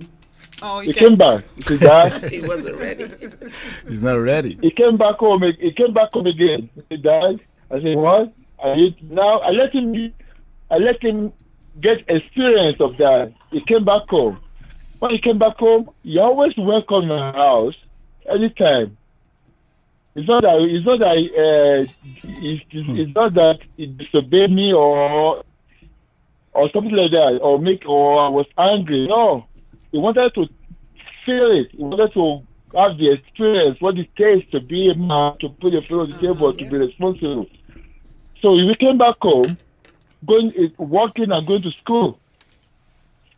Oh, he came back. He said, Dad, He wasn't ready. He's not ready. he came back home. He came back home again. He said, Dad, I said, what? Now I let him get experience of that. He came back home. When he came back home, he always welcome in our house anytime. It's not that he disobeyed me or something like that, or I was angry. No, he wanted to feel it. He wanted to have the experience, what it takes to be a man, to put your foot on the table, to be responsible. So we came back home, working and going to school.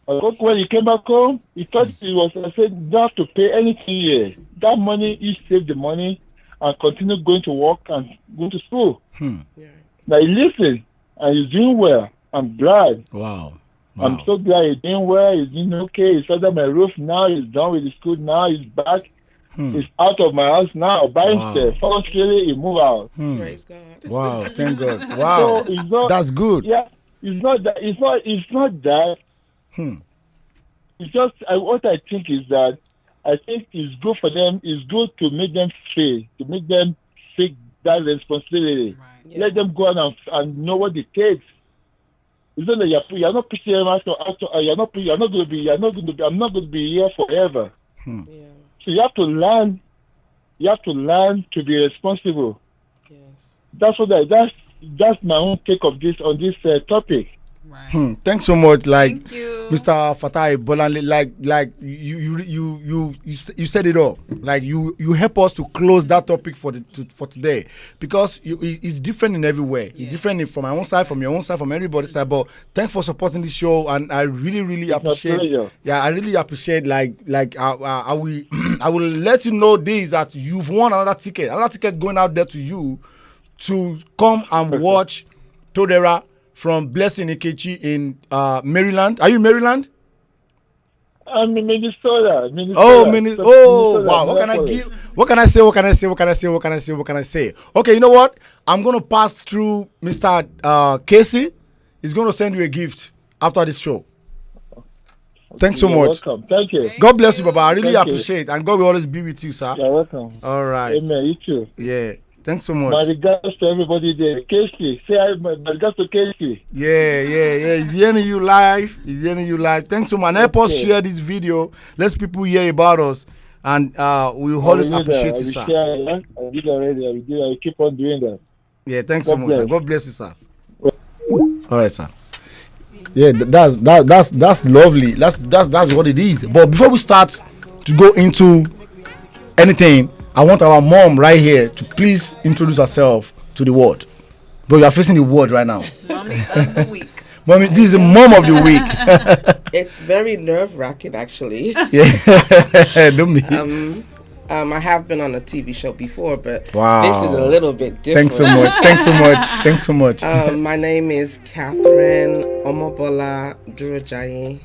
When he came back home, he thought I said, you don't have to pay anything here. That money, he saved the money and continue going to work and going to school. Now he listened and he's doing well. I'm glad. Wow. I'm so glad he's doing well. He's doing okay. He's under my roof now. He's done with the school now. He's back. He's out of my house now by himself. Fortunately, he moved out. Praise God. Wow. Thank God. Wow. So That's good. Yeah. It's not that. It's just what I think is that I think it's good for them. It's good to make them free, to make them take that responsibility. Right. Yes. Let them go out and know what it takes. It's not that you're not pushing them out. I'm not going to be here forever. Yeah. So you have to learn. You have to learn to be responsible. Yes. That's my own take on this topic. Right. Thanks so much, Thank you. Mr. Fatai Bolanle. Like you said it all. Like you help us to close that topic for today, because it's different in every way. It's different from my own side, from your own side, from everybody's side. But thanks for supporting this show, and I really appreciate. Yeah, I really appreciate. I will I will let you know this, that you've won another ticket going out there to you to come and watch Todera from Blessing Ikechi in Maryland. Are you in Maryland? I'm in Minnesota. Wow. Minnesota, What can I give? What can I say? Okay, you know what? I'm going to pass through Mr. Casey. He's going to send you a gift after this show. Thanks so much. Welcome. Thank you. God bless you, Baba. I really Thank you. appreciate it. And God will always be with you, sir. You're welcome. All right. Amen. You too. Yeah. Thanks so My much. regards to everybody there. Casey. Say hi, my regards to Casey. Yeah. He's hearing you live. Thanks so much. Help us share this video. Let people hear about us. And we always appreciate you, sir. I did already. I will keep on doing that. Yeah, thanks so God much, bless. sir. God bless you, sir. All right, sir. Yeah, that's lovely. That's what it is. But before we start to go into anything, I want our mom right here to please introduce herself to the world. But you are facing the world right now. Mommy of the week. Mommy, this is the mom of the week. It's very nerve-wracking, actually. Yeah, don't me. I have been on a TV show before, but Wow. this is a little bit different. Thanks so much. My name is Catherine Omobola Durojaye.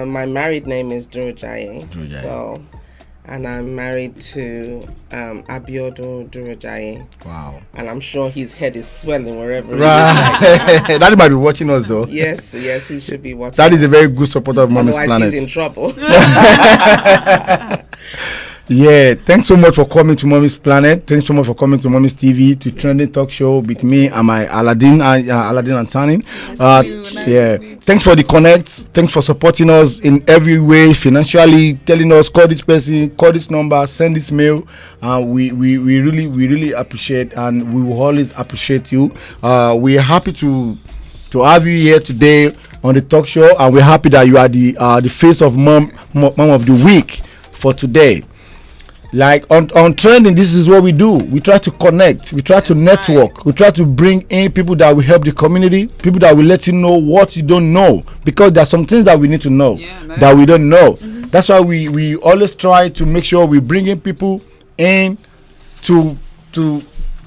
My married name is Durojaye. So and I'm married to Abiodun Durajaye. Wow. And I'm sure his head is swelling wherever he is. Right. Daddy might be watching us though. Yes, he should be watching. That is a very good supporter of Mommy's Otherwise, Planet. he's in trouble. Yeah, thanks so much for coming to Mommy's Planet. Thanks so much for coming to Mommy's TV, to Trending Talk Show with me and my Aladdin and Tanin. Thanks for the connects. Thanks for supporting us in every way, financially, telling us call this person, call this number, send this mail. We really appreciate, and we will always appreciate you. We are happy to have you here today on the talk show, and we're happy that you are the face of mom of the week for today. Like on Trending, this is what we do. We try to connect, we try to network, we try to bring in people that will help the community, people that will let you know what you don't know, because there are some things that we need to know that we don't know. That's why we always try to make sure we bring in people in to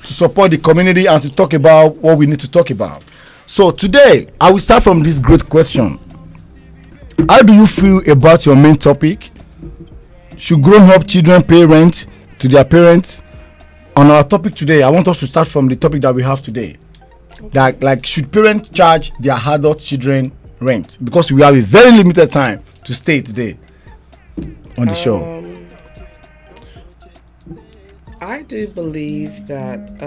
support the community and to talk about what we need to talk about. So today I will start from this great question: how do you feel about your main topic? Should grown-up children pay rent to their parents? On our topic today, I want us to start from the topic that we have today. That, like, should parents charge their adult children rent? Because we have a very limited time to stay today on the show. I do believe that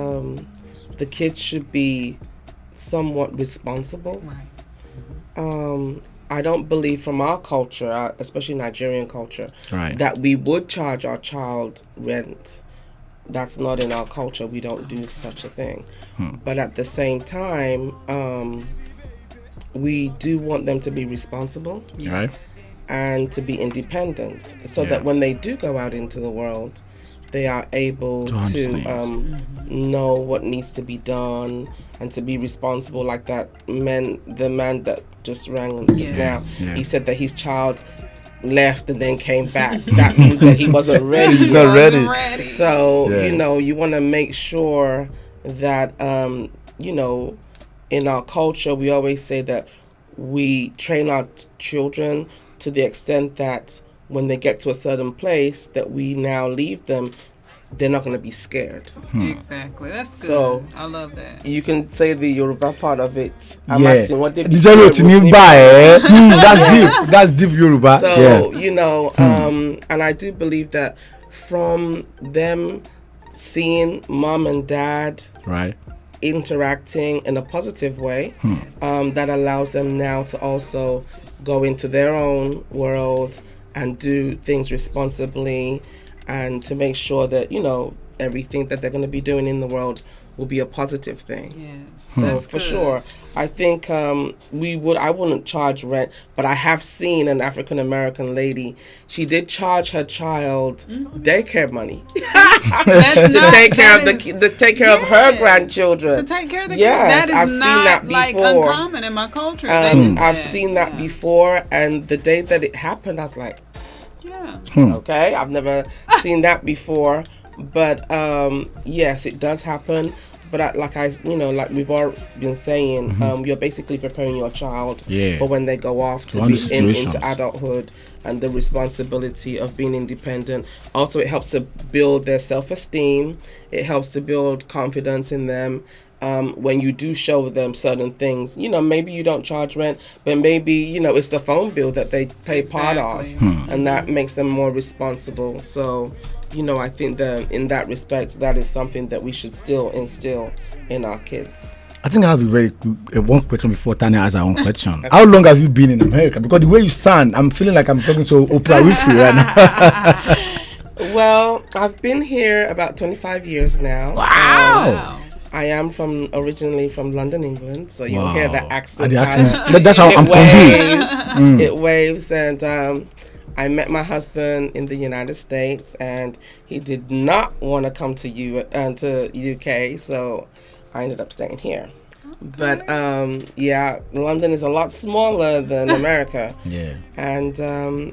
the kids should be somewhat responsible. I don't believe from our culture, especially Nigerian culture, that we would charge our child rent. That's not in our culture. We don't do such a thing. But at the same time, we do want them to be responsible and to be independent, so that when they do go out into the world, they are able to know what needs to be done and to be responsible. Like the man that just rang just now, he said that his child left and then came back. That means that he wasn't ready. He's not ready. So, you want to make sure that, in our culture, we always say that we train our children to the extent that when they get to a certain place that we now leave them, they're not going to be scared. Exactly. That's good. So I love that. You can say the Yoruba part of it. That's deep. Yes. That's deep Yoruba. So, and I do believe that from them seeing mom and dad interacting in a positive way, that allows them now to also go into their own world and do things responsibly, and to make sure that everything that they're going to be doing in the world will be a positive thing. Yes. So for sure, I think I wouldn't charge rent, but I have seen an African American lady. She did charge her child daycare money to take care of her grandchildren. To take care of the yes, kids. That is I've not seen that before. Like uncommon in my culture. I've seen that before, and the day that it happened, I was like, okay, I've never seen that before. But yes, it does happen. But like we've all been saying, you're basically preparing your child for when they go off to be into adulthood and the responsibility of being independent. Also, it helps to build their self-esteem. It helps to build confidence in them. When you do show them certain things, maybe you don't charge rent, but maybe, it's the phone bill that they pay part of, and that makes them more responsible. So, I think that in that respect, that is something that we should still instill in our kids. I think I have a very good one question before Tanya has her own question. How long have you been in America? Because the way you sound, I'm feeling like I'm talking to Oprah Winfrey right now. Well, I've been here about 25 years now. Wow. I am originally from London, England, so you'll hear that accent. That's how I'm confused. It waves, and I met my husband in the United States, and he did not want to come to UK, so I ended up staying here. But London is a lot smaller than America. And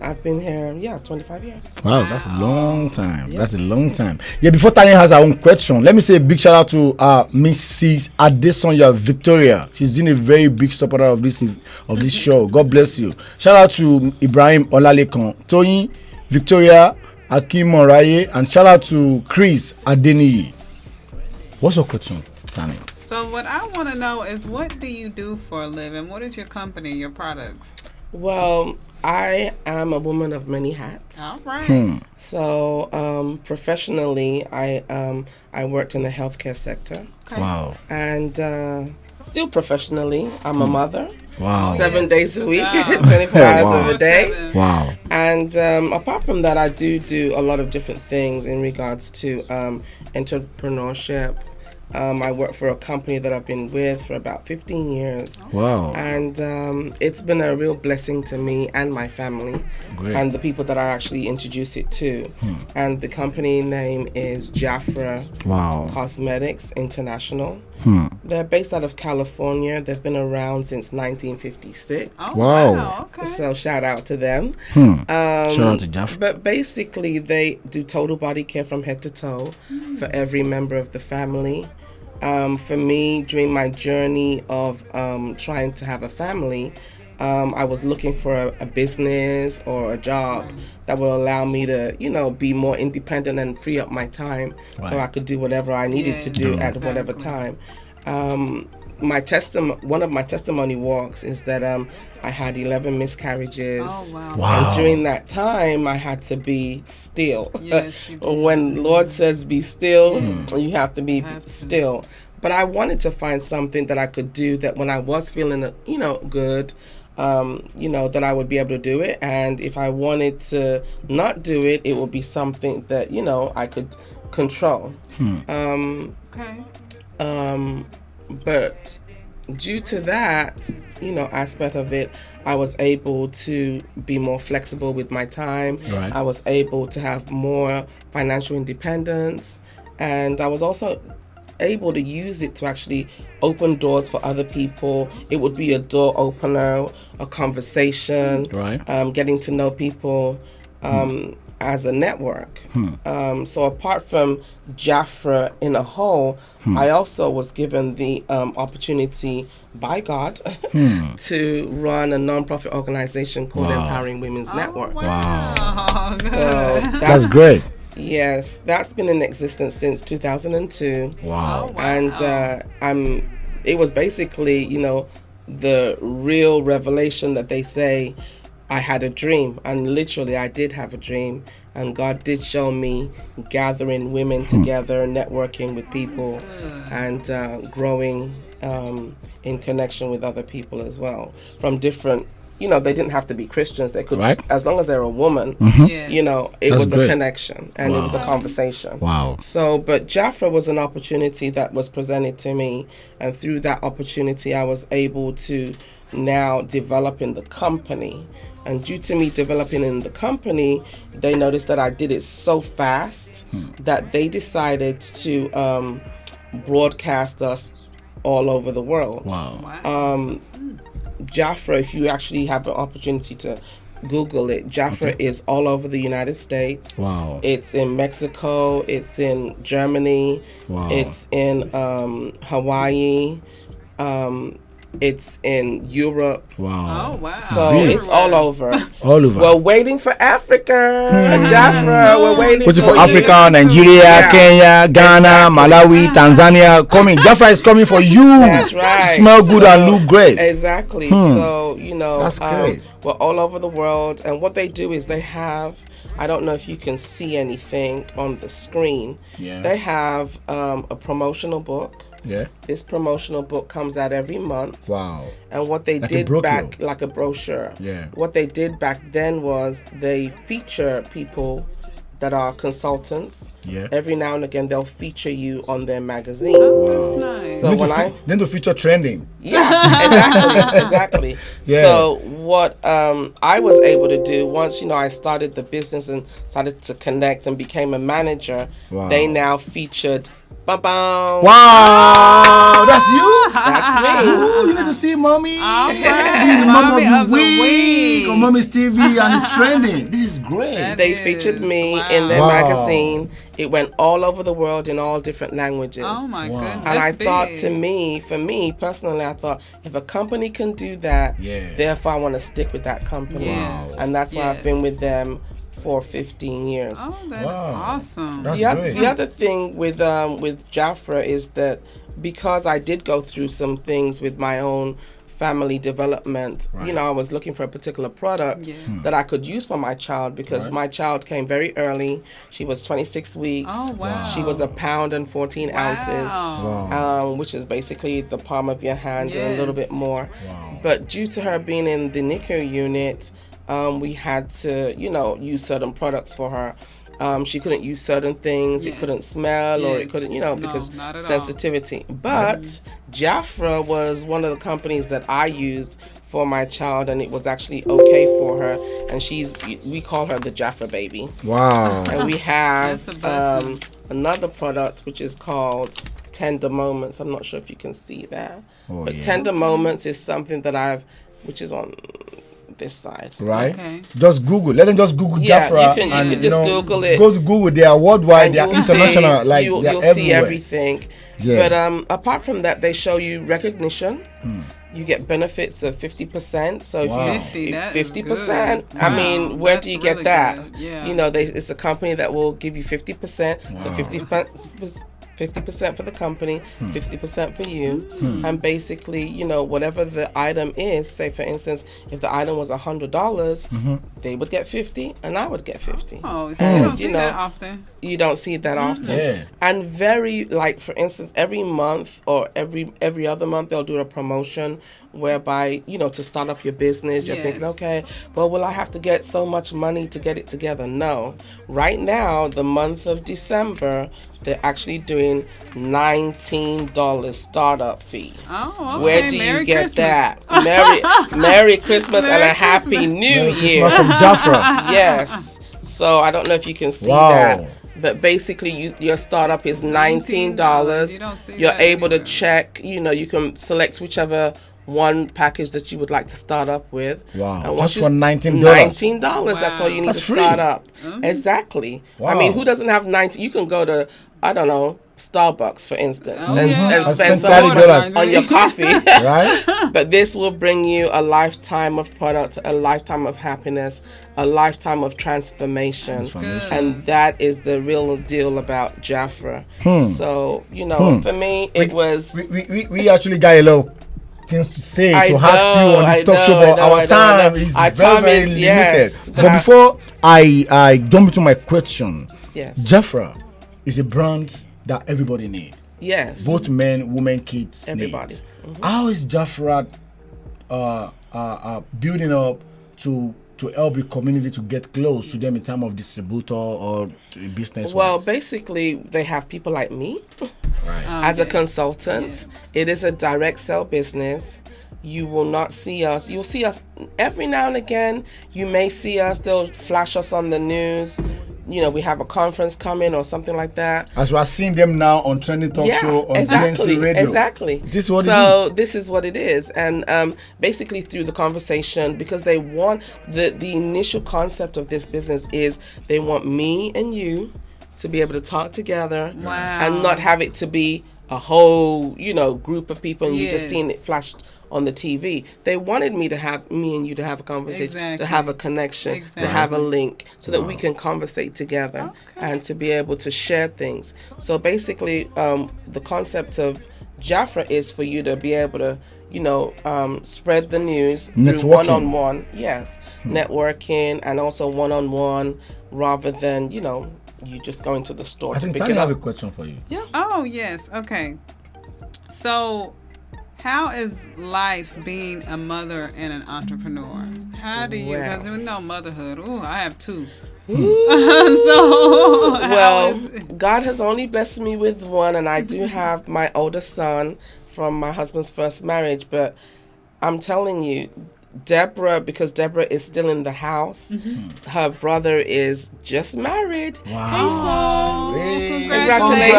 I've been here 25 years. Wow, that's a long time. Yes. That's a long time. Before Tanya has her own question, let me say a big shout out to Mrs. Adesonya Victoria. She's been a very big supporter of this show. God bless you. Shout out to Ibrahim Olalekan, Tony, Victoria, Akim Moraye, and shout out to Chris Adeniyi. What's your question, Tani? So what I want to know is, what do you do for a living? What is your company, your products? Well, I am a woman of many hats. All right. So professionally, I worked in the healthcare sector. Okay. Wow. And still professionally, I'm a mother. Wow. 7 days a week, Wow. 24 hours Wow. of a day. Wow. And apart from that, I do a lot of different things in regards to entrepreneurship. I work for a company that I've been with for about 15 years. Wow. And it's been a real blessing to me and my family. Great. And the people that I actually introduce it to. And the company name is Jafra Wow. Cosmetics International. They're based out of California. They've been around since 1956. Oh, Wow. Okay. So shout out to them. Shout out to Jafra. But basically, they do total body care from head to toe for every member of the family. For me, during my journey of trying to have a family, I was looking for a business or a job that will allow me to, be more independent and free up my time so I could do whatever I needed to do at whatever time. One of my testimony walks is that I had 11 miscarriages. Oh, wow. Wow. And during that time, I had to be still. Yes, you did. When Lord says be still, you have to be still. But I wanted to find something that I could do that when I was feeling, good, that I would be able to do it. And if I wanted to not do it, it would be something that, I could control. Okay. But due to that, aspect of it, I was able to be more flexible with my time. Right. I was able to have more financial independence. And I was also able to use it to actually open doors for other people. It would be a door opener, a conversation, Right. Getting to know people as a network. So apart from Jafra in a whole, I also was given the opportunity by God to run a non-profit organization called Empowering Women's Network. Wow. So That's great. Yes, that's been in existence since 2002. Wow. And it was basically, the real revelation that they say I had a dream, and literally I did have a dream, and God did show me gathering women together, networking with people, and growing in connection with other people as well from different. They didn't have to be Christians. They could, as long as they're a woman, it That's was great. a connection and it was a conversation. Wow. So, but Jafra was an opportunity that was presented to me, and through that opportunity, I was able to now develop in the company. And due to me developing in the company, they noticed that I did it so fast that they decided to broadcast us all over the world. Wow. Jafra, if you actually have an opportunity to Google it, Jafra is all over the United States. Wow. It's in Mexico. It's in Germany. Wow. It's in Hawaii. It's in Europe. Wow. Oh, wow. So Big. it's all over. All over. We're waiting for Africa. Jafra, we're waiting Waiting for you. Africa, Nigeria, Yeah. Kenya, Ghana, Malawi, Tanzania. Coming. Jafra is coming for you. That's right. Smell good and look great. Exactly. So, That's great. we're all over the world. And what they do is they have, I don't know if you can see anything on the screen. Yeah. They have a promotional book. Yeah. This promotional book comes out every month. Wow. And what they Like a did brochure. back, like a brochure. Yeah. What they did back then was they feature people that are consultants. Yeah. Every now and again, they'll feature you on their magazine. That's nice. So when Then to feature trending. Yeah, exactly. Yeah. So what I was able to do once, I started the business and started to connect and became a manager, Wow. they now featured Ba-bam. Wow, that's you. That's me. Ooh, you need to see mommy. All This is right. Mom Mommy of the week on Mommy's TV, and it's trending. This is great. That They is. featured me Wow. in their Wow. magazine. It went all over the world in all different languages. Oh my Wow. goodness. And I that's thought big. for me personally, I thought if a company can do that, Yeah. therefore I want to stick with that company. Yes. And that's why I've been with them for 15 years. Oh, that's awesome. That's great. The other thing with Jafra is that because I did go through some things with my own family development, you know, I was looking for a particular product that I could use for my child because my child came very early. She was 26 weeks. Oh, wow. She was 1 pound and 14 ounces, which is basically the palm of your hand or a little bit more. Wow. But due to her being in the NICU unit, we had to, you know, use certain products for her. She couldn't use certain things. It couldn't smell or it couldn't, you know, because sensitivity. But Jafra was one of the companies that I used for my child, and it was actually okay for her. And we call her the Jafra baby. Wow. And we have another product which is called Tender Moments. I'm not sure if you can see that. But Tender Moments is something that which is on this side. Right. Okay. Just Google. Let them just Google Jafra. You can just Google it. Go to Google. They are worldwide. They are international. Like you'll everywhere. see everything. Yeah. But apart from that, they show you recognition. You get benefits of 50%. So if you 50%, I mean, where do you get really that? Yeah. You know, it's a company that will give you 50%. So 50% for the company, 50% for you, and basically, you know, whatever the item is, say for instance, if the item was $100, they would get 50 and I would get 50. Oh, so you don't see that often. You don't see that often. Yeah. And very, like, for instance, every month or every other month, they'll do a promotion whereby, you know, to start up your business, you're thinking, okay, well, will I have to get so much money to get it together? No. Right now, the month of December, they're actually doing $19 startup fee. Oh, okay. Where do Merry you get Christmas. that? Merry Christmas and a Happy New Year. From Jafra. Yes. So I don't know if you can see that. But basically, your startup is $19. You're able to check, you know, you can select whichever one package that you would like to start up with. Wow. And Just for $19. $19. That's all you need to start up. Exactly. Wow. I mean, who doesn't have 19? You can go to, I don't know, Starbucks, for instance, and spend some money on your coffee. Right? But this will bring you a lifetime of product, a lifetime of happiness, a lifetime of transformation. And that is the real deal about Jafra. So, you know, for me, it was... We actually got a lot things to say to ask you on this talk show, but our time is very limited. Yes, but before I jump into my question, Jafra is a brand that everybody needs. Yes. Both men, women, kids, everybody. Need. How is Jafra building up to help the community to get close to them in terms of distributor or business? Well, basically, they have people like me as a consultant. It is a direct sell business. You will not see us. You'll see us every now and again. You may see us. They'll flash us on the news. You know, we have a conference coming or something like that. As we are seeing them now on Trending Talk Show on TNC Radio. Exactly. This is what it is. This is what it is. And basically through the conversation, because they want, the initial concept of this business is they want me and you to be able to talk together and not have it to be a whole, you know, group of people and you just seeing it flashed on the TV. They wanted me and you to have a conversation, to have a connection, to have a link, so that we can conversate together and to be able to share things. So basically, the concept of Jafra is for you to be able to, you know, spread the news through one-on-one, networking, and also one-on-one, rather than, you know, you just going to the store. I think I have a question for you. Yeah. Oh yes. Okay. So, how is life being a mother and an entrepreneur? How do you? Because we know motherhood. Oh, I have two. God has only blessed me with one, and I do have my older son from my husband's first marriage. But I'm telling you, Deborah, because Deborah is still in the house, her brother is just married. Wow. Hey, congratulations.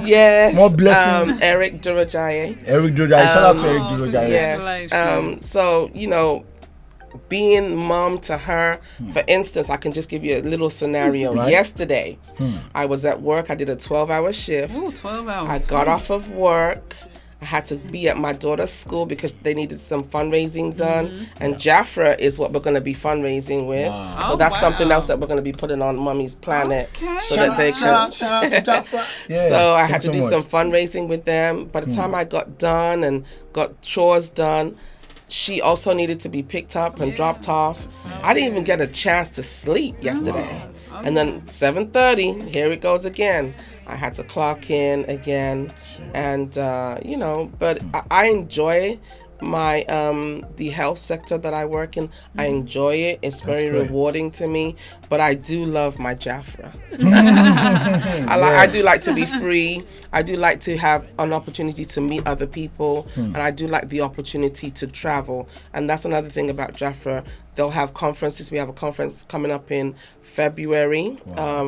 Yes. More blessings. Eric Durajaye. Shout out to Eric Durajaye. Yes. So, you know, being mom to her, for instance, I can just give you a little scenario. Yesterday, I was at work. I did a 12-hour shift. Ooh, 12 hours. I got off of work. I had to be at my daughter's school because they needed some fundraising done. And Jafra is what we're going to be fundraising with. So that's something else that we're going to be putting on Mommy's Planet. So that they can. Shout out to Jafra. So I had to do much. some fundraising with them. By the time I got done and got chores done, she also needed to be picked up and dropped off. I didn't even get a chance to sleep yesterday. And then 7:30, here it goes again. I had to clock in again, and but I enjoy my the health sector that I work in. I enjoy it. It's very rewarding to me, but I do love my Jafra. I do like to be free. I do like to have an opportunity to meet other people, and I do like the opportunity to travel. And that's another thing about Jafra. They'll have conferences. We have a conference coming up in February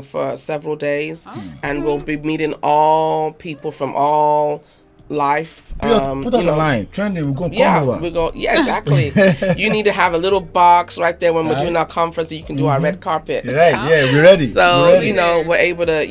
for several days, and we'll be meeting all people from all life. Put us online. Trendy, we're going to come over. Yeah, exactly. You need to have a little box right there when we're doing our conference, so you can do our red carpet. Right, yeah, we're ready. So, we're able to,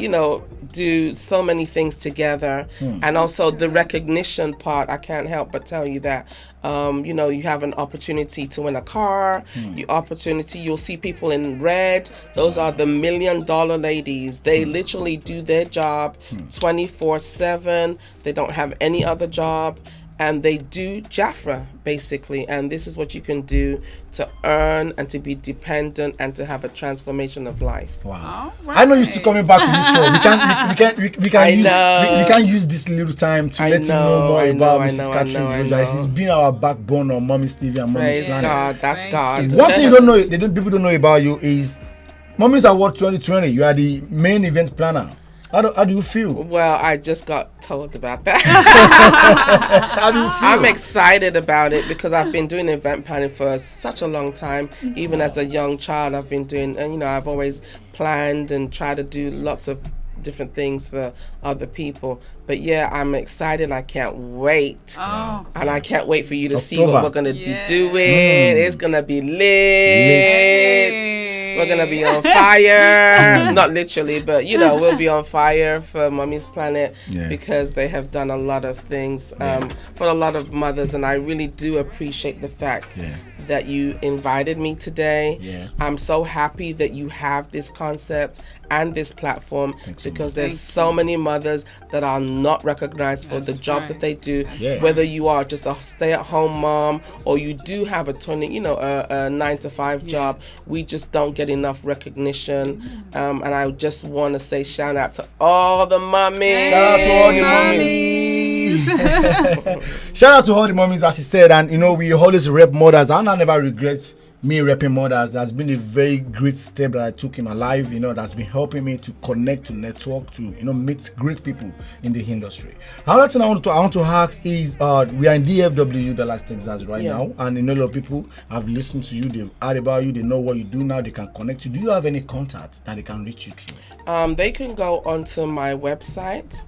do so many things together. And also the recognition part, I can't help but tell you that you have an opportunity to win a car. You'll see people in red. Those are the $1 million ladies. They literally do their job 24/7. They don't have any other job, and they do Jafra basically. And this is what you can do to earn and to be dependent and to have a transformation of life. Wow! I know you're still coming back to this show. We can use this little time to let you know more about Mrs. Catherine Droja. She's been our backbone on Mommy's TV and Mommy's Planet. God, that's God. One thing you don't know, people don't know about you is Mommy's Award 2020. You are the main event planner. How do you feel? Well, I just got told about that. How do you feel? I'm excited about it because I've been doing event planning for such a long time. Even as a young child, I've been doing, and I've always planned and tried to do lots of different things for other people. But yeah, I'm excited. I can't wait. And I can't wait for you to see what we're going to be doing. It's going to be lit. We're going to be on fire. Not literally, but, we'll be on fire for Mommy's Planet because they have done a lot of things for a lot of mothers. And I really do appreciate the fact that you invited me today. I'm so happy that you have this concept and this platform because there's so many mothers that are not recognized for the jobs that they do. Whether you are just a stay-at-home mom or you do have a 9-to-5 job, we just don't get enough recognition. And I just want to say shout out to all the mommies. Shout out to all the mommies. Shout out to all the mommies, as she said. And we always rep mothers, and I never regret me repping mothers. That's been a very great step that I took in my life, that's been helping me to connect, to network, to meet great people in the industry. Another thing I want to ask is we are in DFW, Dallas, Texas right now, and a lot of people have listened to you, they've heard about you, they know what you do now, they can connect you. Do you have any contacts that they can reach you through? They can go onto my website,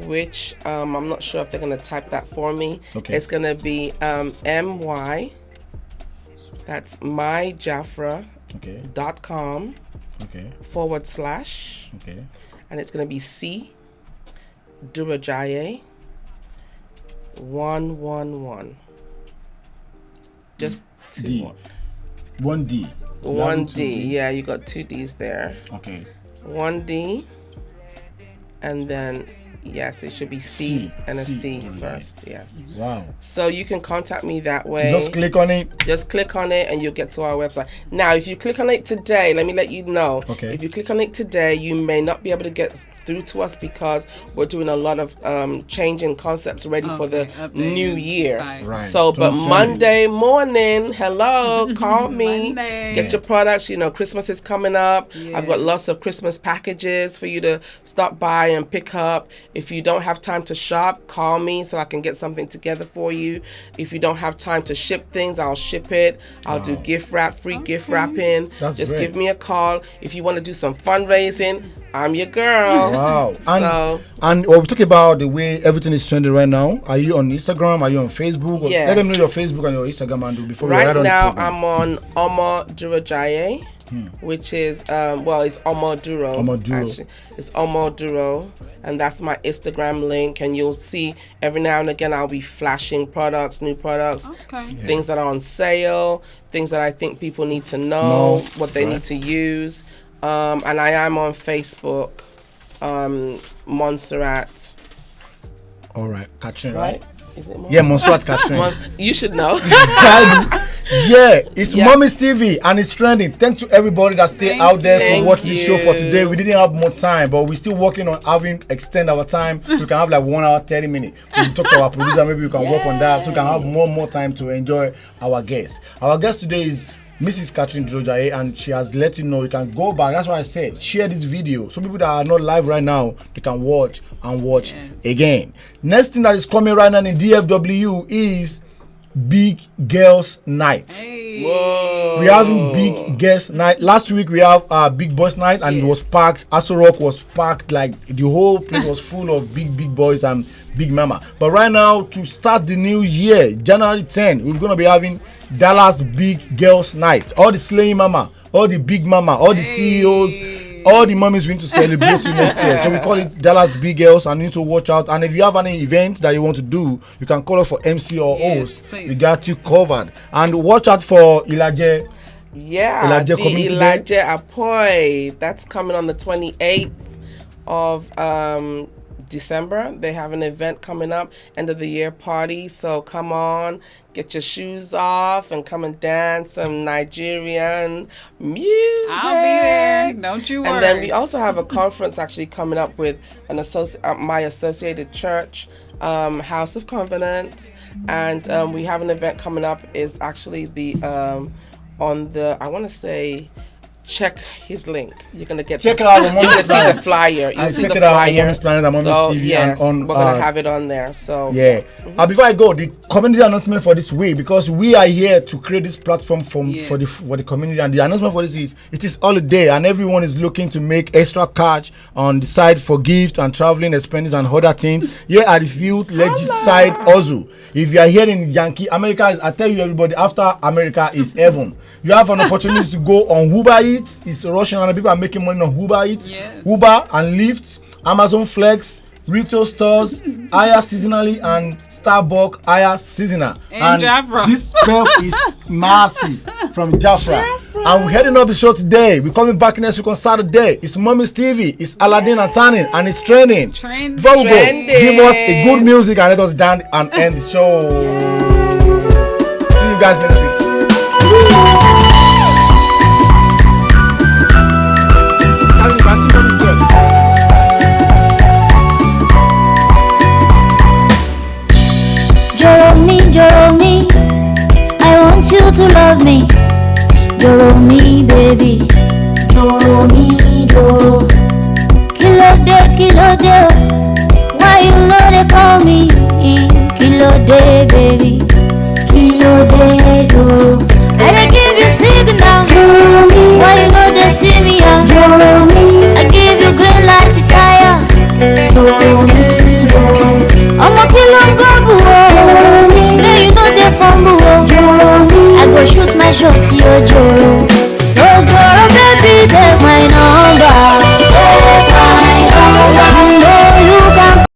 which I'm not sure if they're going to type that for me. It's going to be MY. That's myjafra.com / and it's going to be C Durajaye 111. Just two. One D. Yeah, you got 2 D's there. 1 D, and then yes, it should be C and a C first. Yes. Wow. So you can contact me that way. Just click on it. Just click on it and you'll get to our website. Now, if you click on it today, let me let you know. If you click on it today, you may not be able to get through to us because we're doing a lot of changing concepts ready for the new year. Right. So, but Monday morning, call me. Get your products. Christmas is coming up. I've got lots of Christmas packages for you to stop by and pick up. If you don't have time to shop, call me so I can get something together for you. If you don't have time to ship things, I'll ship it. I'll do gift wrap, free gift wrapping. Just give me a call. If you want to do some fundraising, I'm your girl. Wow. So, and we're talking about the way everything is trending right now. Are you on Instagram? Are you on Facebook? Yes. Let them know your Facebook and your Instagram handle before right we now, I'm on Omo Durajaye. which is it's Omoduro. Actually. It's Omoduro, and that's my Instagram link. And you'll see every now and again I'll be flashing products, new products, things that are on sale, things that I think people need to know, what they need to use. And I am on Facebook, Montserrat. All right, Catherine, right? Is it Montserrat Catherine. You should know. It's Mommy's TV and it's trending. Thanks to everybody that stay out there to watch this show for today. We didn't have more time, but we're still working on having extend our time. We can have like 1 hour 30 minutes. We can talk to our producer. Maybe we can work on that so we can have more time to enjoy our guests. Our guest today is Mrs. Catherine Drojaye, and she has let you know you can go back. That's why I said share this video so people that are not live right now, they can watch again. Next thing that is coming right now in DFW is Big Girls Night. Whoa. We're having Big Girls Night. Last week we have Big Boys Night, and it was packed. Aso Rock was packed, like the whole place was full of big boys and big mama. But right now, to start the new year, January 10, we're gonna be having Dallas Big Girls Night. All the slaying mama, all the big mama, all the CEOs, all the mummies going to celebrate you next year. So we call it Dallas Big Girls, and you need to watch out. And if you have any event that you want to do, you can call us for MC or host. We got you covered. And watch out for Ilaje. Yeah, the Ilaje Apoy. That's coming on the 28th of December. They have an event coming up, end of the year party. So come on, get your shoes off and come and dance some Nigerian music. I'll be there. Don't you worry. And then we also have a conference actually coming up with an my associated church, House of Covenant, and we have an event coming up. Is actually the on the, I want to say, check his link. You're gonna get check it out. You're gonna see the flyer. You see check the it out flyer. on Mommy's Planet and Mommy's TV. Yes, and on, we're gonna have it on there. So before I go, the community announcement for this week, because we are here to create this platform for the community, and the announcement for this is it is holiday and everyone is looking to make extra cash on the side for gifts and traveling expenses and other things. Here are the few legit side also. If you are here in Yankee, America is, I tell you everybody, after America is heaven. You have an opportunity to go on Uber Eats. It's Russian and people are making money on Uber Eats. Uber and Lyft, Amazon Flex, retail stores, hire seasonally, and Starbucks hire seasonal. And Jafra. This spell is massive from Jafra. And we're heading up the show today. We're coming back next week on Saturday. It's Mommy's TV. It's Aladdin and Tanning, and it's training. Before we go, give us a good music and let us dance and end the show. See you guys next week. Joro me, I want you to love me. Joro me, baby. Joro me, Joro. Kilo de, why you know they call me? Kilo de, baby.